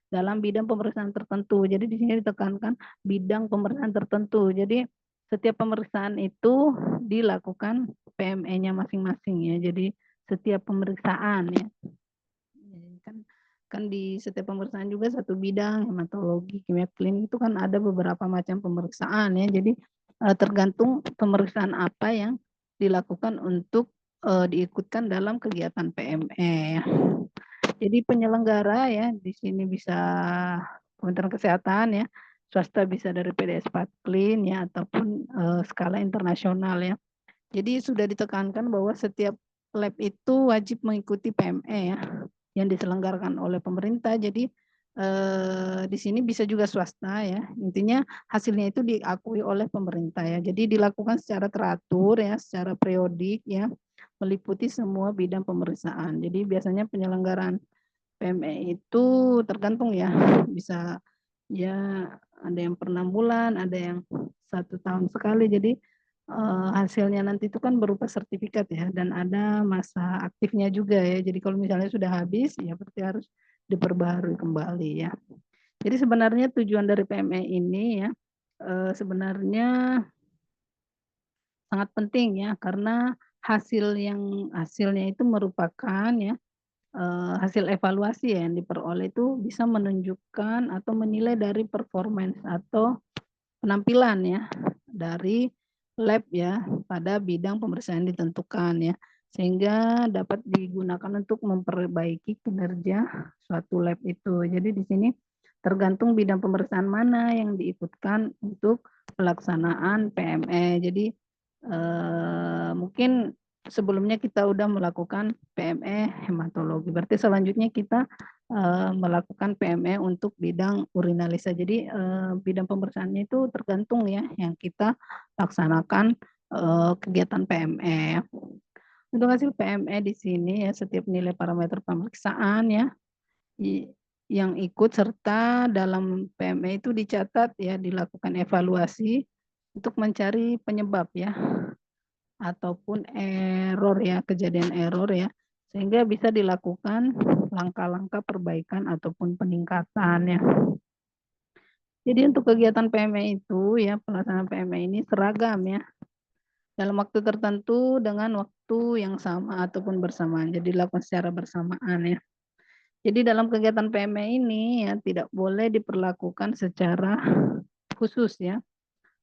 dalam bidang pemeriksaan tertentu. Jadi di sini ditekankan bidang pemeriksaan tertentu. Jadi setiap pemeriksaan itu dilakukan PME-nya masing-masing ya. Jadi setiap pemeriksaan ya. Kan di setiap pemeriksaan juga satu bidang hematologi, kimia klinik itu kan ada beberapa macam pemeriksaan ya. Jadi tergantung pemeriksaan apa yang dilakukan untuk diikutkan dalam kegiatan PME ya. Jadi penyelenggara ya di sini bisa Kementerian Kesehatan ya, swasta bisa dari PDS Patklin ya ataupun skala internasional ya. Jadi sudah ditekankan bahwa setiap lab itu wajib mengikuti PME ya yang diselenggarakan oleh pemerintah. Jadi di sini bisa juga swasta ya. Intinya hasilnya itu diakui oleh pemerintah ya. Jadi dilakukan secara teratur ya, secara periodik ya, meliputi semua bidang pemeriksaan. Jadi biasanya penyelenggaraan PME itu tergantung ya, bisa ya ada yang per 6 bulan, ada yang 1 tahun sekali. Jadi hasilnya nanti itu kan berupa sertifikat ya dan ada masa aktifnya juga ya. Jadi kalau misalnya sudah habis ya berarti harus diperbaharui kembali ya. Jadi sebenarnya tujuan dari PME ini ya sebenarnya sangat penting ya karena hasilnya itu merupakan ya hasil evaluasi ya yang diperoleh itu bisa menunjukkan atau menilai dari performance atau penampilan ya dari lab ya pada bidang pemeriksaan yang ditentukan ya sehingga dapat digunakan untuk memperbaiki kinerja suatu lab itu. Jadi di sini tergantung bidang pemeriksaan mana yang diikutkan untuk pelaksanaan PME. Jadi mungkin sebelumnya kita udah melakukan PME hematologi. Berarti selanjutnya kita melakukan PME untuk bidang urinalisa. Jadi bidang pemeriksaannya itu tergantung ya yang kita laksanakan kegiatan PME. Untuk hasil PME di sini ya setiap nilai parameter pemeriksaan ya yang ikut serta dalam PME itu dicatat ya dilakukan evaluasi untuk mencari penyebab ya ataupun error ya, kejadian error ya, sehingga bisa dilakukan langkah-langkah perbaikan ataupun peningkatan ya. Jadi untuk kegiatan PME itu ya, pelaksanaan PME ini seragam ya, dalam waktu tertentu dengan waktu yang sama ataupun bersamaan, jadi dilakukan secara bersamaan ya. Jadi dalam kegiatan PME ini ya tidak boleh diperlakukan secara khusus ya,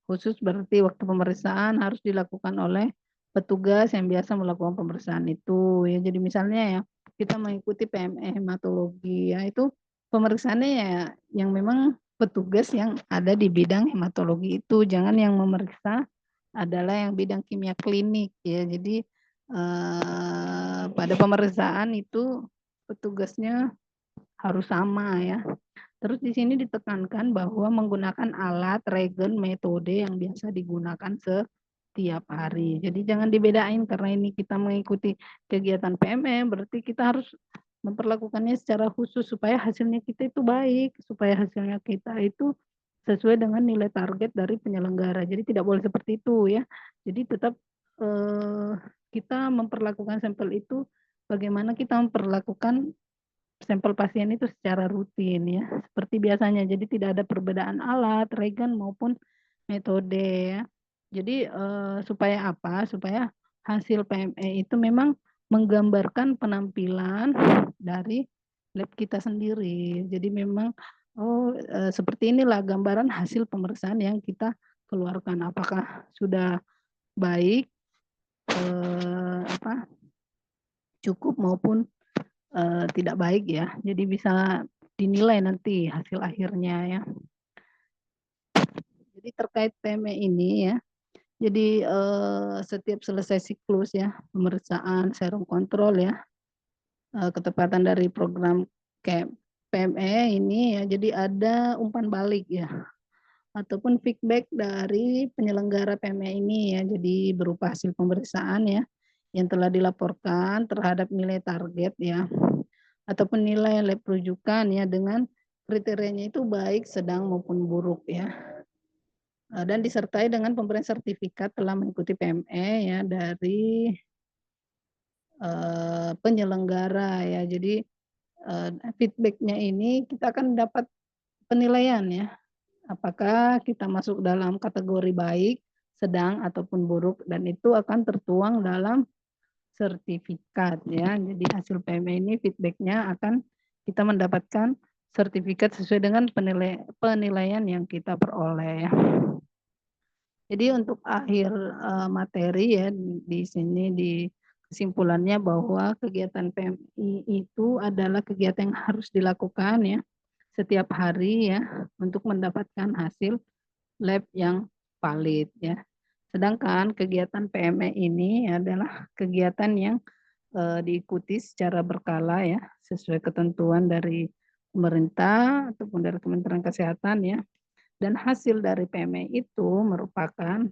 Khusus berarti waktu pemeriksaan harus dilakukan oleh petugas yang biasa melakukan pemeriksaan itu ya. Jadi misalnya ya kita mengikuti PME hematologi ya, itu pemeriksaannya ya yang memang petugas yang ada di bidang hematologi itu, jangan yang memeriksa adalah yang bidang kimia klinik ya. Jadi pada pemeriksaan itu petugasnya harus sama ya. Terus di sini ditekankan bahwa menggunakan alat, regen, metode yang biasa digunakan setiap hari. Jadi jangan dibedain karena ini kita mengikuti kegiatan PME, berarti kita harus memperlakukannya secara khusus supaya hasilnya kita itu baik, supaya hasilnya kita itu sesuai dengan nilai target dari penyelenggara. Jadi tidak boleh seperti itu ya. Jadi tetap kita memperlakukan sampel itu bagaimana kita memperlakukan sampel pasien itu secara rutin ya, seperti biasanya. Jadi tidak ada perbedaan alat, regen maupun metode ya. Jadi supaya apa? Supaya hasil PME itu memang menggambarkan penampilan dari lab kita sendiri. Jadi memang seperti inilah gambaran hasil pemeriksaan yang kita keluarkan. Apakah sudah baik, cukup maupun tidak baik ya. Jadi bisa dinilai nanti hasil akhirnya ya. Jadi terkait PME ini ya, jadi setiap selesai siklus ya pemeriksaan serum kontrol ya, ketepatan dari program kayak PME ini ya, jadi ada umpan balik ya ataupun feedback dari penyelenggara PME ini ya, jadi berupa hasil pemeriksaan ya yang telah dilaporkan terhadap nilai target ya ataupun nilai lab rujukan ya dengan kriterianya itu baik, sedang maupun buruk ya. Dan disertai dengan pemberian sertifikat telah mengikuti PME ya dari penyelenggara ya. Jadi feedbacknya ini kita akan dapat penilaian ya. Apakah kita masuk dalam kategori baik, sedang ataupun buruk, dan itu akan tertuang dalam sertifikat ya. Jadi hasil PME ini feedbacknya akan kita mendapatkan sertifikat sesuai dengan penilaian yang kita peroleh ya. Jadi untuk akhir materi ya di sini di kesimpulannya bahwa kegiatan PMI itu adalah kegiatan yang harus dilakukan ya setiap hari ya untuk mendapatkan hasil lab yang valid ya. Sedangkan kegiatan PME ini adalah kegiatan yang diikuti secara berkala ya sesuai ketentuan dari pemerintah ataupun dari Kementerian Kesehatan ya. Dan hasil dari PME itu merupakan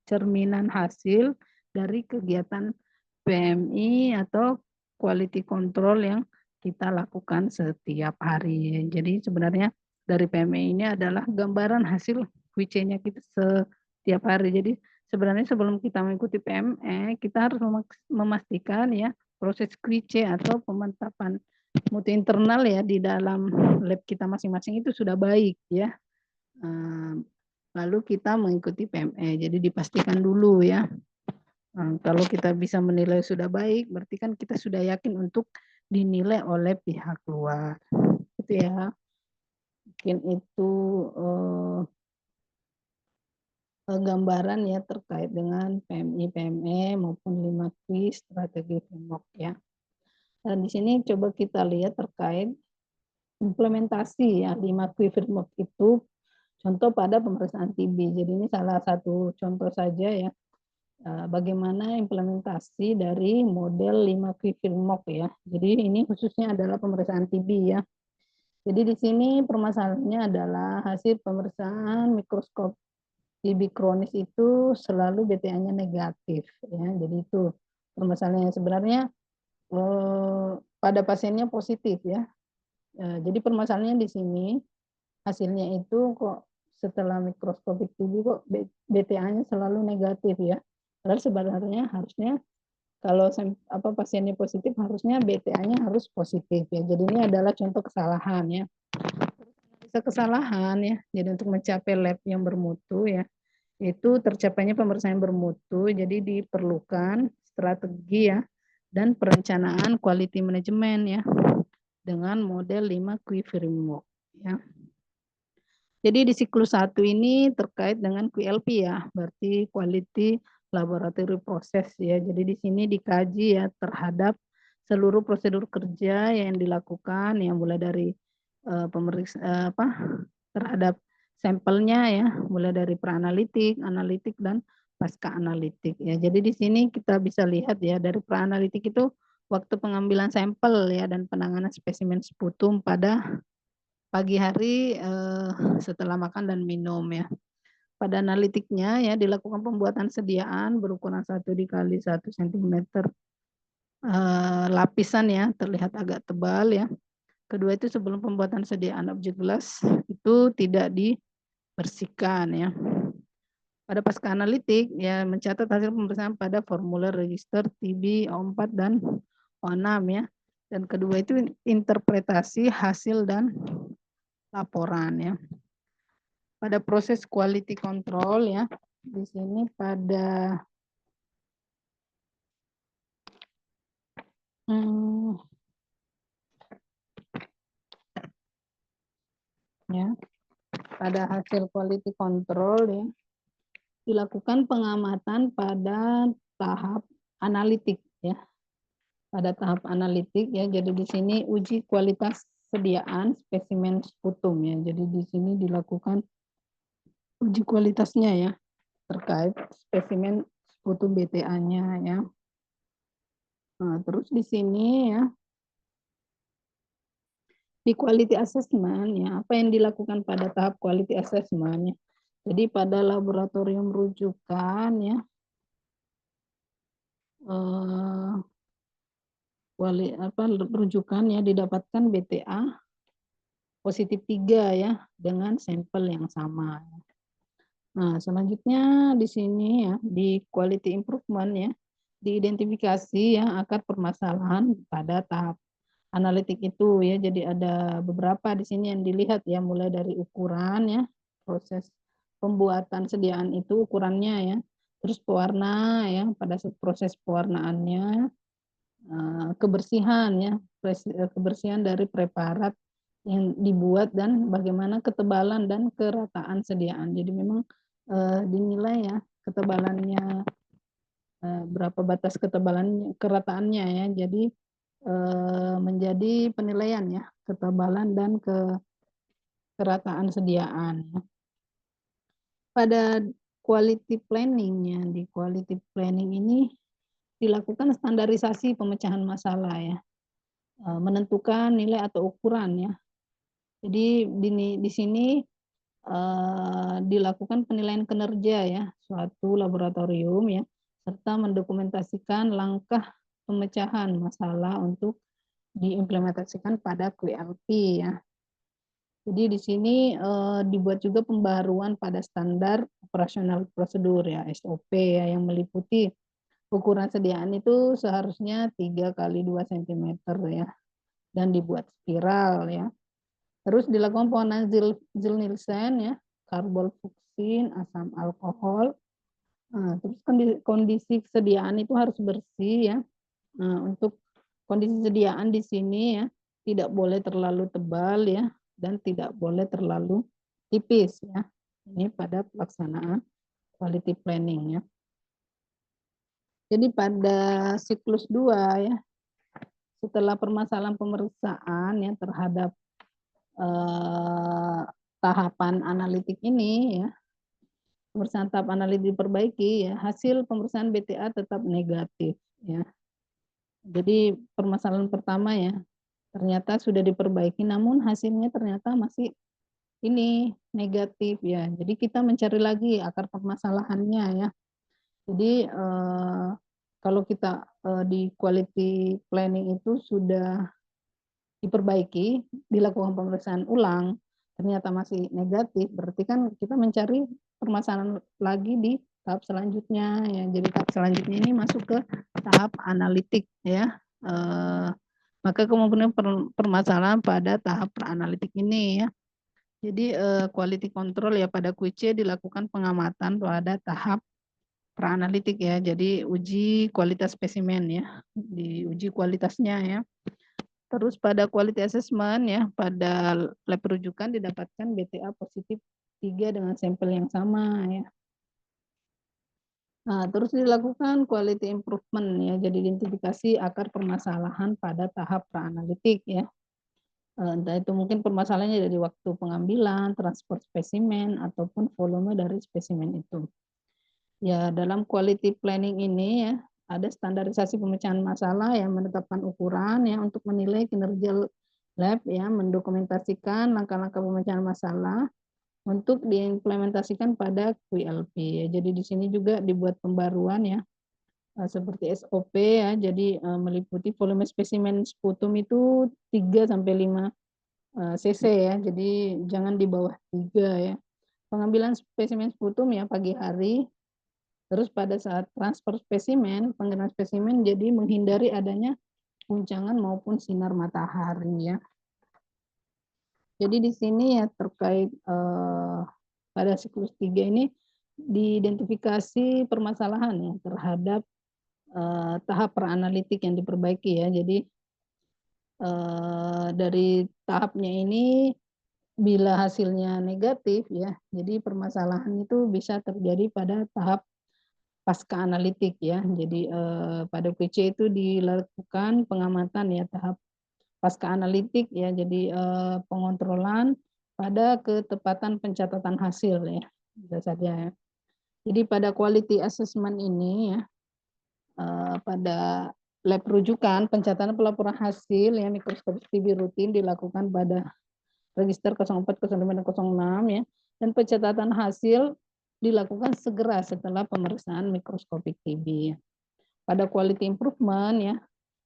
cerminan hasil dari kegiatan PMI atau quality control yang kita lakukan setiap hari. Jadi sebenarnya dari PMI ini adalah gambaran hasil QC-nya kita setiap hari. Jadi sebenarnya sebelum kita mengikuti PME, kita harus memastikan ya proses QC atau pemantapan mutu internal ya di dalam lab kita masing-masing itu sudah baik ya. Lalu kita mengikuti PME. Jadi dipastikan dulu ya. Kalau kita bisa menilai sudah baik, berarti kan kita sudah yakin untuk dinilai oleh pihak luar. Gitu ya. Mungkin itu gambaran ya terkait dengan PMI, PME maupun 5Q strategi framework ya. Dan di sini coba kita lihat terkait implementasi ya 5Q framework itu contoh pada pemeriksaan TB. Jadi ini salah satu contoh saja ya bagaimana implementasi dari model 5Q framework ya. Jadi ini khususnya adalah pemeriksaan TB ya. Jadi di sini permasalahannya adalah hasil pemeriksaan mikroskop TB kronis itu selalu BTA-nya negatif ya. Jadi itu permasalahannya sebenarnya pada pasiennya positif ya. Jadi permasalahannya di sini hasilnya itu kok setelah mikroskopik TB kok BTA-nya selalu negatif ya. Padahal sebenarnya harusnya kalau pasiennya positif harusnya BTA-nya harus positif ya. Jadi ini adalah contoh kesalahan ya. Bisa kesalahan ya. Jadi untuk mencapai lab yang bermutu ya, itu tercapainya pemeriksaan bermutu. Jadi diperlukan strategi ya dan perencanaan quality management ya dengan model 5Q framework ya. Jadi di siklus 1 ini terkait dengan QLP ya, berarti Quality Laboratory Process ya. Jadi di sini dikaji ya terhadap seluruh prosedur kerja yang dilakukan yang mulai dari terhadap sampelnya ya, mulai dari praanalitik, analitik dan pasca analitik ya. Jadi di sini kita bisa lihat ya dari praanalitik itu waktu pengambilan sampel ya dan penanganan spesimen sputum pada pagi hari setelah makan dan minum ya. Pada analitiknya ya dilakukan pembuatan sediaan berukuran 1 x 1 cm lapisan ya terlihat agak tebal ya. Kedua itu sebelum pembuatan sediaan objek gelas itu tidak dibersihkan ya. Pada pasca analitik ya mencatat hasil pemeriksaan pada formulir register TB O4 dan O6 ya. Dan kedua itu interpretasi hasil dan laporan ya. Pada proses quality control ya, di sini pada ya, pada hasil quality control ya, dilakukan pengamatan pada tahap analitik ya. Pada tahap analitik ya, jadi di sini uji kualitas sediaan spesimen sputum ya. Jadi di sini dilakukan uji kualitasnya ya terkait spesimen sputum BTA-nya ya. Nah, terus di sini ya di quality assessment ya, apa yang dilakukan pada tahap quality assessment ya. Jadi pada laboratorium rujukan ya rujukan ya didapatkan BTA positif 3 ya dengan sampel yang sama. Nah, selanjutnya di sini ya di quality improvement ya diidentifikasi ya akar permasalahan pada tahap analitik itu ya. Jadi ada beberapa di sini yang dilihat ya mulai dari ukuran ya, proses pembuatan sediaan itu ukurannya ya. Terus pewarna ya, pada proses pewarnaannya, kebersihan ya, kebersihan dari preparat yang dibuat dan bagaimana ketebalan dan kerataan sediaan. Jadi memang dinilai ya ketebalannya berapa batas ketebalan kerataannya ya. Jadi menjadi penilaian ya ketebalan dan kerataan sediaan. Pada quality planning-nya, di quality planning ini dilakukan standarisasi pemecahan masalah ya, menentukan nilai atau ukuran ya. Jadi di sini dilakukan penilaian kinerja ya suatu laboratorium ya, serta mendokumentasikan langkah pemecahan masalah untuk diimplementasikan pada QLP ya. Jadi di sini dibuat juga pembaruan pada standar operasional prosedur ya SOP ya yang meliputi ukuran sediaan itu seharusnya 3 kali 2 cm ya dan dibuat spiral ya. Terus dilakukan pewarnaan Zil-Nielsen ya, karbonfluksin, asam alkohol. Nah, terus kondisi sediaan itu harus bersih ya. Nah, untuk kondisi sediaan di sini ya tidak boleh terlalu tebal ya dan tidak boleh terlalu tipis ya. Ini pada pelaksanaan quality planning ya. Jadi pada siklus 2 ya, setelah permasalahan pemeriksaan ya terhadap tahapan analitik ini ya, pemeriksaan tahap analitik diperbaiki ya, hasil pemeriksaan BTA tetap negatif ya. Jadi permasalahan pertama ya, ternyata sudah diperbaiki namun hasilnya ternyata masih ini negatif ya. Jadi kita mencari lagi akar permasalahannya ya. Jadi kalau kita di quality planning itu sudah diperbaiki, dilakukan pemeriksaan ulang, ternyata masih negatif, berarti kan kita mencari permasalahan lagi di tahap selanjutnya ya. Jadi tahap selanjutnya ini masuk ke tahap analitik ya. Maka kemungkinan permasalahan pada tahap analitik ini ya. Jadi quality control ya pada QC dilakukan pengamatan pada tahap praanalitik ya. Jadi uji kualitas spesimen ya, diuji kualitasnya ya. Terus pada quality assessment ya, pada lab rujukan didapatkan BTA positif 3 dengan sampel yang sama ya. Nah, terus dilakukan quality improvement ya, jadi identifikasi akar permasalahan pada tahap praanalitik ya. Entah itu mungkin permasalahannya dari waktu pengambilan, transport spesimen, ataupun volume dari spesimen itu. Ya, dalam quality planning ini ya, ada standarisasi pemecahan masalah yang menetapkan ukuran ya untuk menilai kinerja lab ya, mendokumentasikan langkah-langkah pemecahan masalah untuk diimplementasikan pada QLP ya. Jadi di sini juga dibuat pembaruan ya, seperti SOP ya. Jadi meliputi volume spesimen sputum itu 3 sampai 5 cc ya. Jadi jangan di bawah 3 ya. Pengambilan spesimen sputum ya pagi hari. Terus pada saat transfer spesimen, penggunaan spesimen jadi menghindari adanya guncangan maupun sinar matahari ya. Jadi di sini ya terkait pada siklus 3 ini diidentifikasi permasalahan ya terhadap tahap peranalitik yang diperbaiki ya. Jadi dari tahapnya ini bila hasilnya negatif ya, jadi permasalahan itu bisa terjadi pada tahap pasca analitik ya. Jadi pada PC itu dilakukan pengamatan ya tahap pasca analitik ya. Jadi pengontrolan pada ketepatan pencatatan hasil ya dasarnya ya. Jadi pada quality assessment ini ya, pada lab rujukan pencatatan pelaporan hasil yang mikroskopik TB rutin dilakukan pada register 04, 05, dan 06 ya, dan pencatatan hasil dilakukan segera setelah pemeriksaan mikroskopik TB ya. Pada quality improvement ya,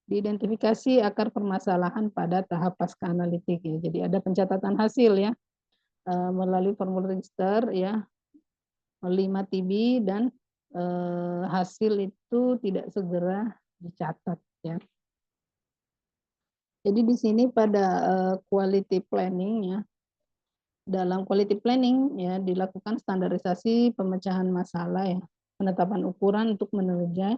diidentifikasi akar permasalahan pada tahap pasca analitik ya. Jadi ada pencatatan hasil ya melalui formulir register ya 5 TB dan hasil itu tidak segera dicatat ya. Jadi di sini pada quality planning ya, dalam quality planning ya dilakukan standarisasi pemecahan masalah ya, penetapan ukuran untuk menerja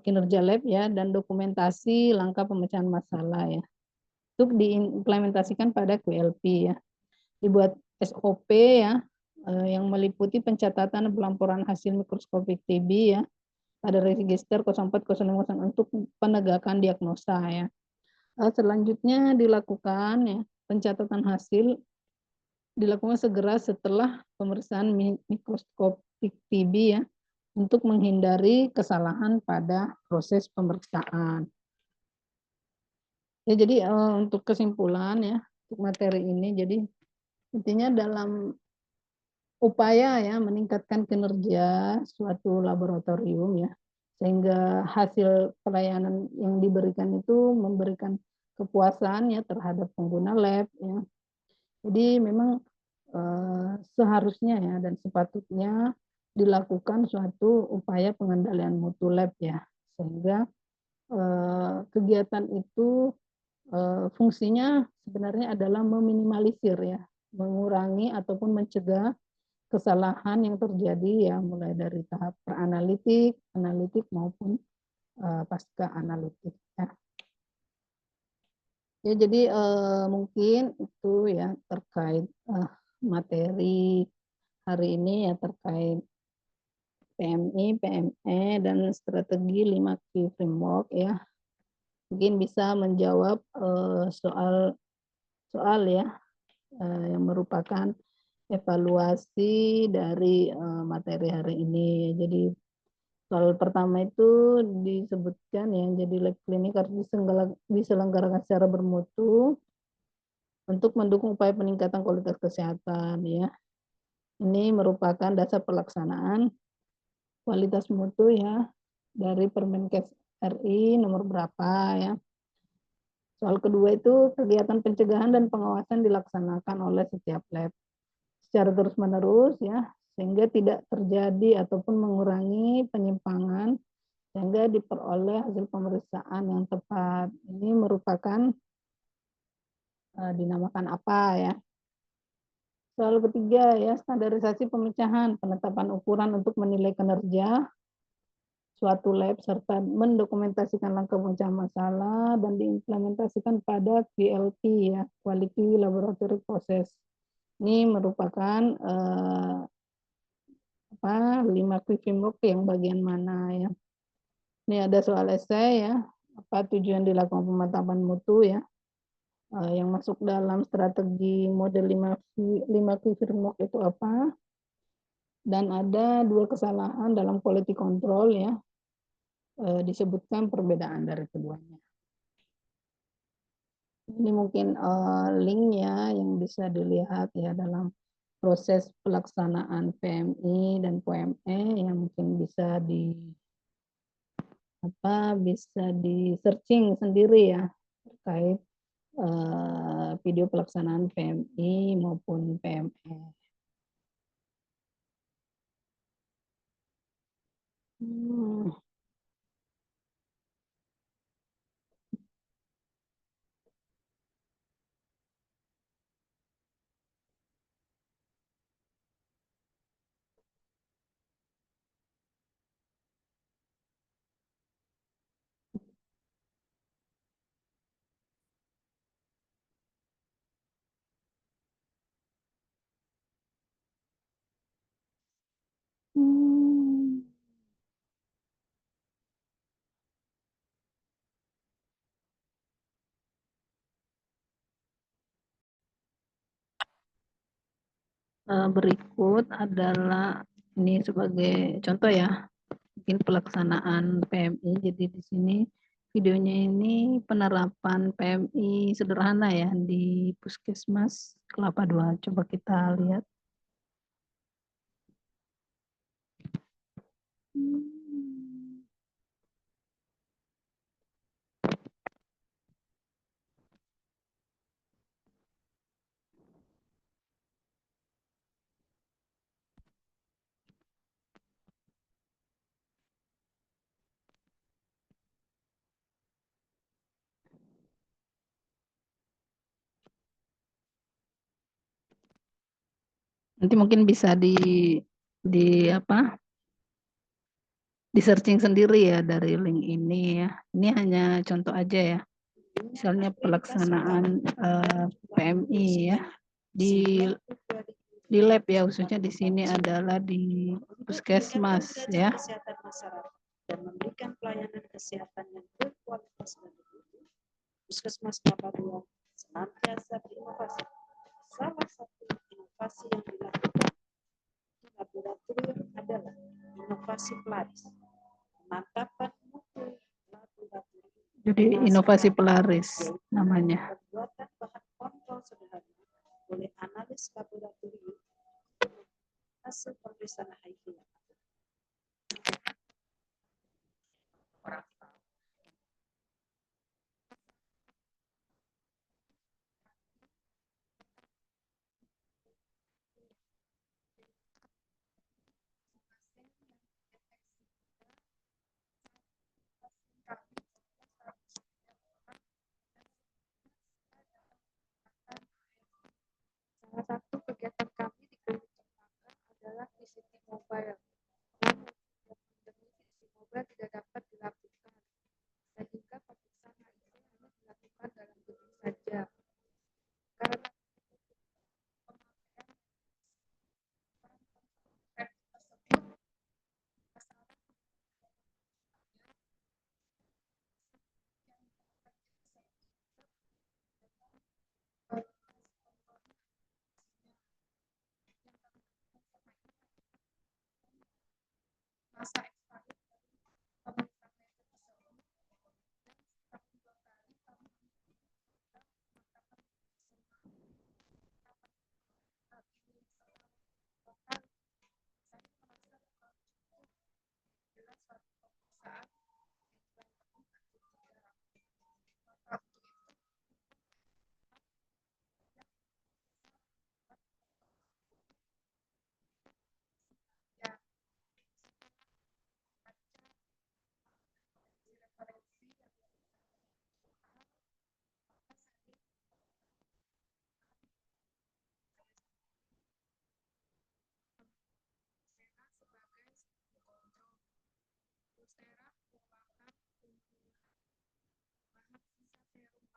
kinerja lab ya, dan dokumentasi langkah pemecahan masalah ya, untuk diimplementasikan pada QLP ya. Dibuat SOP ya, yang meliputi pencatatan pelaporan hasil mikroskopik TB ya, pada register 04, 05, untuk penegakan diagnosa ya. Selanjutnya dilakukan ya, pencatatan hasil dilakukan segera setelah pemeriksaan mikroskopik TB ya, untuk menghindari kesalahan pada proses pemeriksaan. Ya, jadi untuk kesimpulan ya, untuk materi ini, jadi intinya dalam upaya ya meningkatkan kinerja suatu laboratorium ya, sehingga hasil pelayanan yang diberikan itu memberikan kepuasan ya terhadap pengguna lab ya. Jadi memang seharusnya ya dan sepatutnya dilakukan suatu upaya pengendalian mutu lab ya, sehingga kegiatan itu fungsinya sebenarnya adalah meminimalisir ya, mengurangi ataupun mencegah kesalahan yang terjadi ya, mulai dari tahap praanalitik, analitik maupun pasca analitik ya. Ya jadi mungkin itu ya terkait materi hari ini ya terkait PMI, PME, dan strategi 5 key framework ya. Mungkin bisa menjawab soal ya yang merupakan evaluasi dari materi hari ini. Jadi soal pertama itu disebutkan ya, jadi lab klinik harus diselenggarakan secara bermutu untuk mendukung upaya peningkatan kualitas kesehatan ya. Ini merupakan dasar pelaksanaan kualitas mutu ya dari Permenkes RI nomor berapa ya. Soal kedua itu kegiatan pencegahan dan pengawasan dilaksanakan oleh setiap lab secara terus-menerus ya, sehingga tidak terjadi ataupun mengurangi penyimpangan sehingga diperoleh hasil pemeriksaan yang tepat. Ini merupakan dinamakan apa ya. Soal ketiga ya, standarisasi pemecahan, penetapan ukuran untuk menilai kinerja suatu lab serta mendokumentasikan langkah pemecahan masalah dan diimplementasikan pada QLP ya, Quality Laboratory Process. Ini merupakan 5 quick framework yang bagian mana ya. Ini ada soal esai ya, apa tujuan dilakukan pemantapan mutu ya, yang masuk dalam strategi model 5 quick framework itu apa, dan ada 2 kesalahan dalam quality control ya, disebutkan perbedaan dari keduanya. Ini mungkin linknya yang bisa dilihat ya dalam proses pelaksanaan PMI dan PME yang mungkin bisa di searching sendiri ya terkait video pelaksanaan PMI maupun PME. Berikut adalah ini sebagai contoh ya, mungkin pelaksanaan PMI. Jadi di sini videonya ini penerapan PMI sederhana ya di Puskesmas Kelapa II. Coba kita lihat. Nanti mungkin bisa di apa? Di searching sendiri ya dari link ini ya. Ini hanya contoh aja ya. Misalnya pelaksanaan PMI ya di lab ya, khususnya di sini adalah di puskesmas ya. Kesehatan masyarakat dan memberikan pelayanan kesehatan yang berkualitas dan bermutu. Puskesmas Kelapa II senantiasa berinovasi. Salah satu inovasi yang dilakukan di laboratorium adalah inovasi pelaris, pemantapan mutu laboratorium. Jadi inovasi pelaris namanya. Pembuatan bahan kontrol sederhana oleh analis laboratorium hasil pemeriksaan HIV.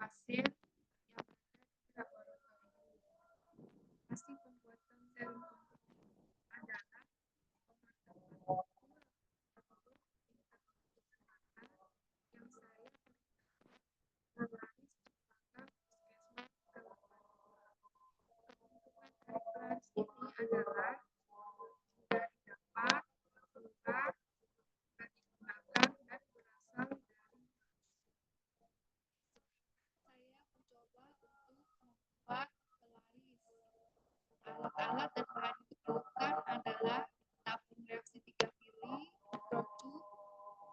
pasien yang laboratorium. Pasti pembuatan serum adalah yang saya berlaris pada puskesmas ini adalah sudah didapat, sudah digunakan dan berasal dari saya mencoba untuk membuat pelaris. Alat-alat dan bahan yang diperlukan adalah tabung reaksi 3 mili, mikrotub,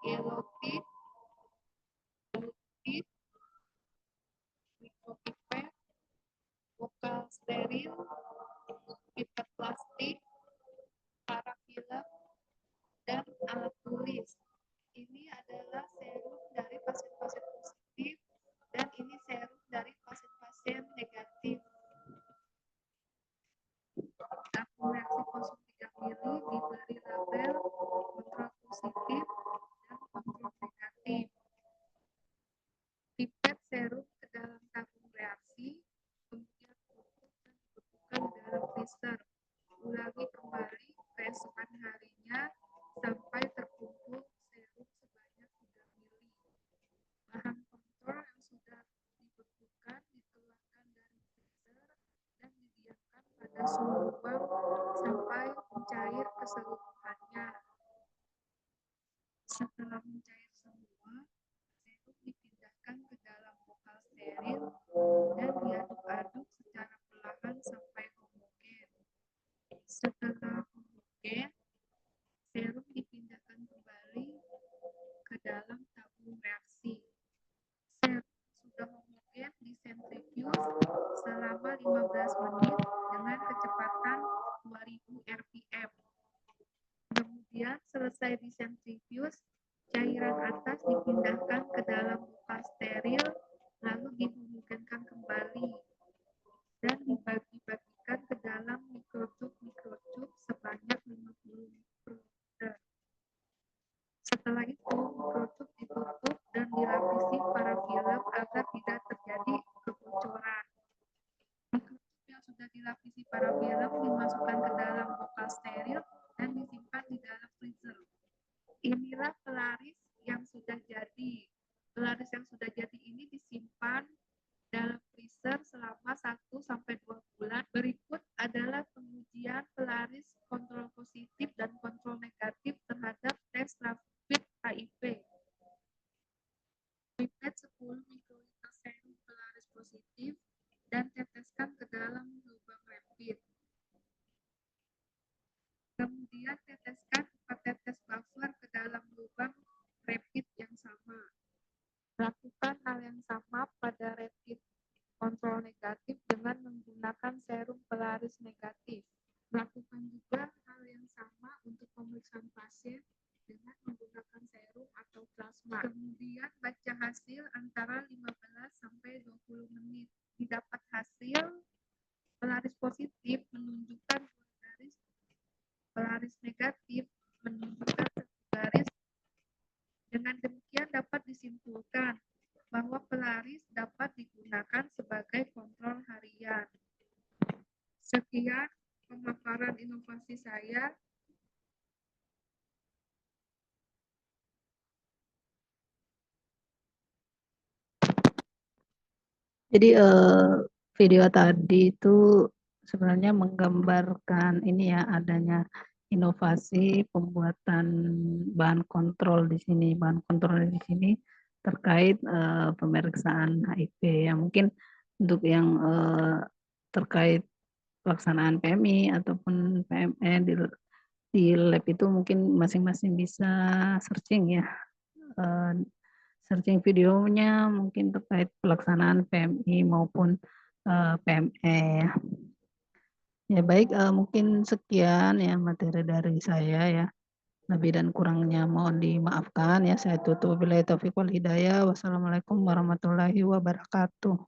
yellow tip, blue tip, mikropipet, vokal steril, pipet plastik, parafilm, dan alat tulis. Ini adalah serum dari pasien-pasien positif dan ini serum dari pasien-pasien negatif. Tabung reaksi kosong 3 mili diberi label kontrol positif dan kontrol negatif. Pipet serum ke dalam tabung reaksi, kemudian tutup dan dibekukan di dalam freezer. Ulangi kembali keesokan harinya sampai terkumpul serum sebanyak 3 mili. Bahan kontrol yang sudah dibekukan dikeluarkan dari freezer dan didiamkan pada suhu ruang sampai mencair keseluruhannya. Setelah mencair semua, serum dipindahkan ke dalam botol steril dan diaduk-aduk secara perlahan sampai homogen. Setelah homogen, serum dipindahkan kembali ke dalam tabung reaksi. Serum sudah homogen disentrifuge selama 15 menit dengan kecepatan 2000 rpm. Kemudian selesai disentrifuge, cairan atas dipindahkan ke dalam botol steril lalu dihomogenkan kembali dan dibagi-bagikan ke dalam mikrotub sebanyak 50 mikroliter. Setelah itu, mikrotub ditutup dan dilapisi parafilm agar tidak terjadi kebocoran. Mikrotub yang sudah dilapisi parafilm dimasukkan ke dalam botol steril dan disimpan di dalam freezer. Inilah pelaris yang sudah jadi. Pelaris yang sudah jadi ini disimpan dalam freezer selama 1-2 bulan. Berikut adalah pengujian pelaris kontrol positif dan kontrol negatif terhadap tes rapid HIV. Pipet 10 mikroliter serum pelaris positif dan teteskan ke dalam lubang rapid. Kemudian teteskan 4 tetes buffer ke dalam lubang rapid yang sama. Lakukan hal yang sama pada rapid kontrol negatif dengan menggunakan serum pelaris negatif. Lakukan juga hal yang sama untuk pemeriksaan pasien dengan menggunakan serum atau plasma. Kemudian baca hasil antara 15-20 menit. Didapat hasil pelaris positif menunjukkan 2 garis, pelaris negatif menunjukkan 1 garis. Dengan demikian dapat disimpulkan bahwa pelaris dapat digunakan sebagai kontrol harian. Sekian pemaparan inovasi saya. Jadi video tadi itu sebenarnya menggambarkan ini ya adanya inovasi pembuatan bahan kontrol di sini. Bahan kontrol di sini terkait pemeriksaan HIV ya, mungkin untuk yang terkait pelaksanaan PMI ataupun PME di lab itu mungkin masing-masing bisa searching ya, searching videonya mungkin terkait pelaksanaan PMI maupun PME ya. Ya baik, mungkin sekian ya materi dari saya ya. Lebih dan kurangnya mohon dimaafkan ya. Saya tutup. Wabillahi taufiq wal hidayah. Wassalamualaikum warahmatullahi wabarakatuh.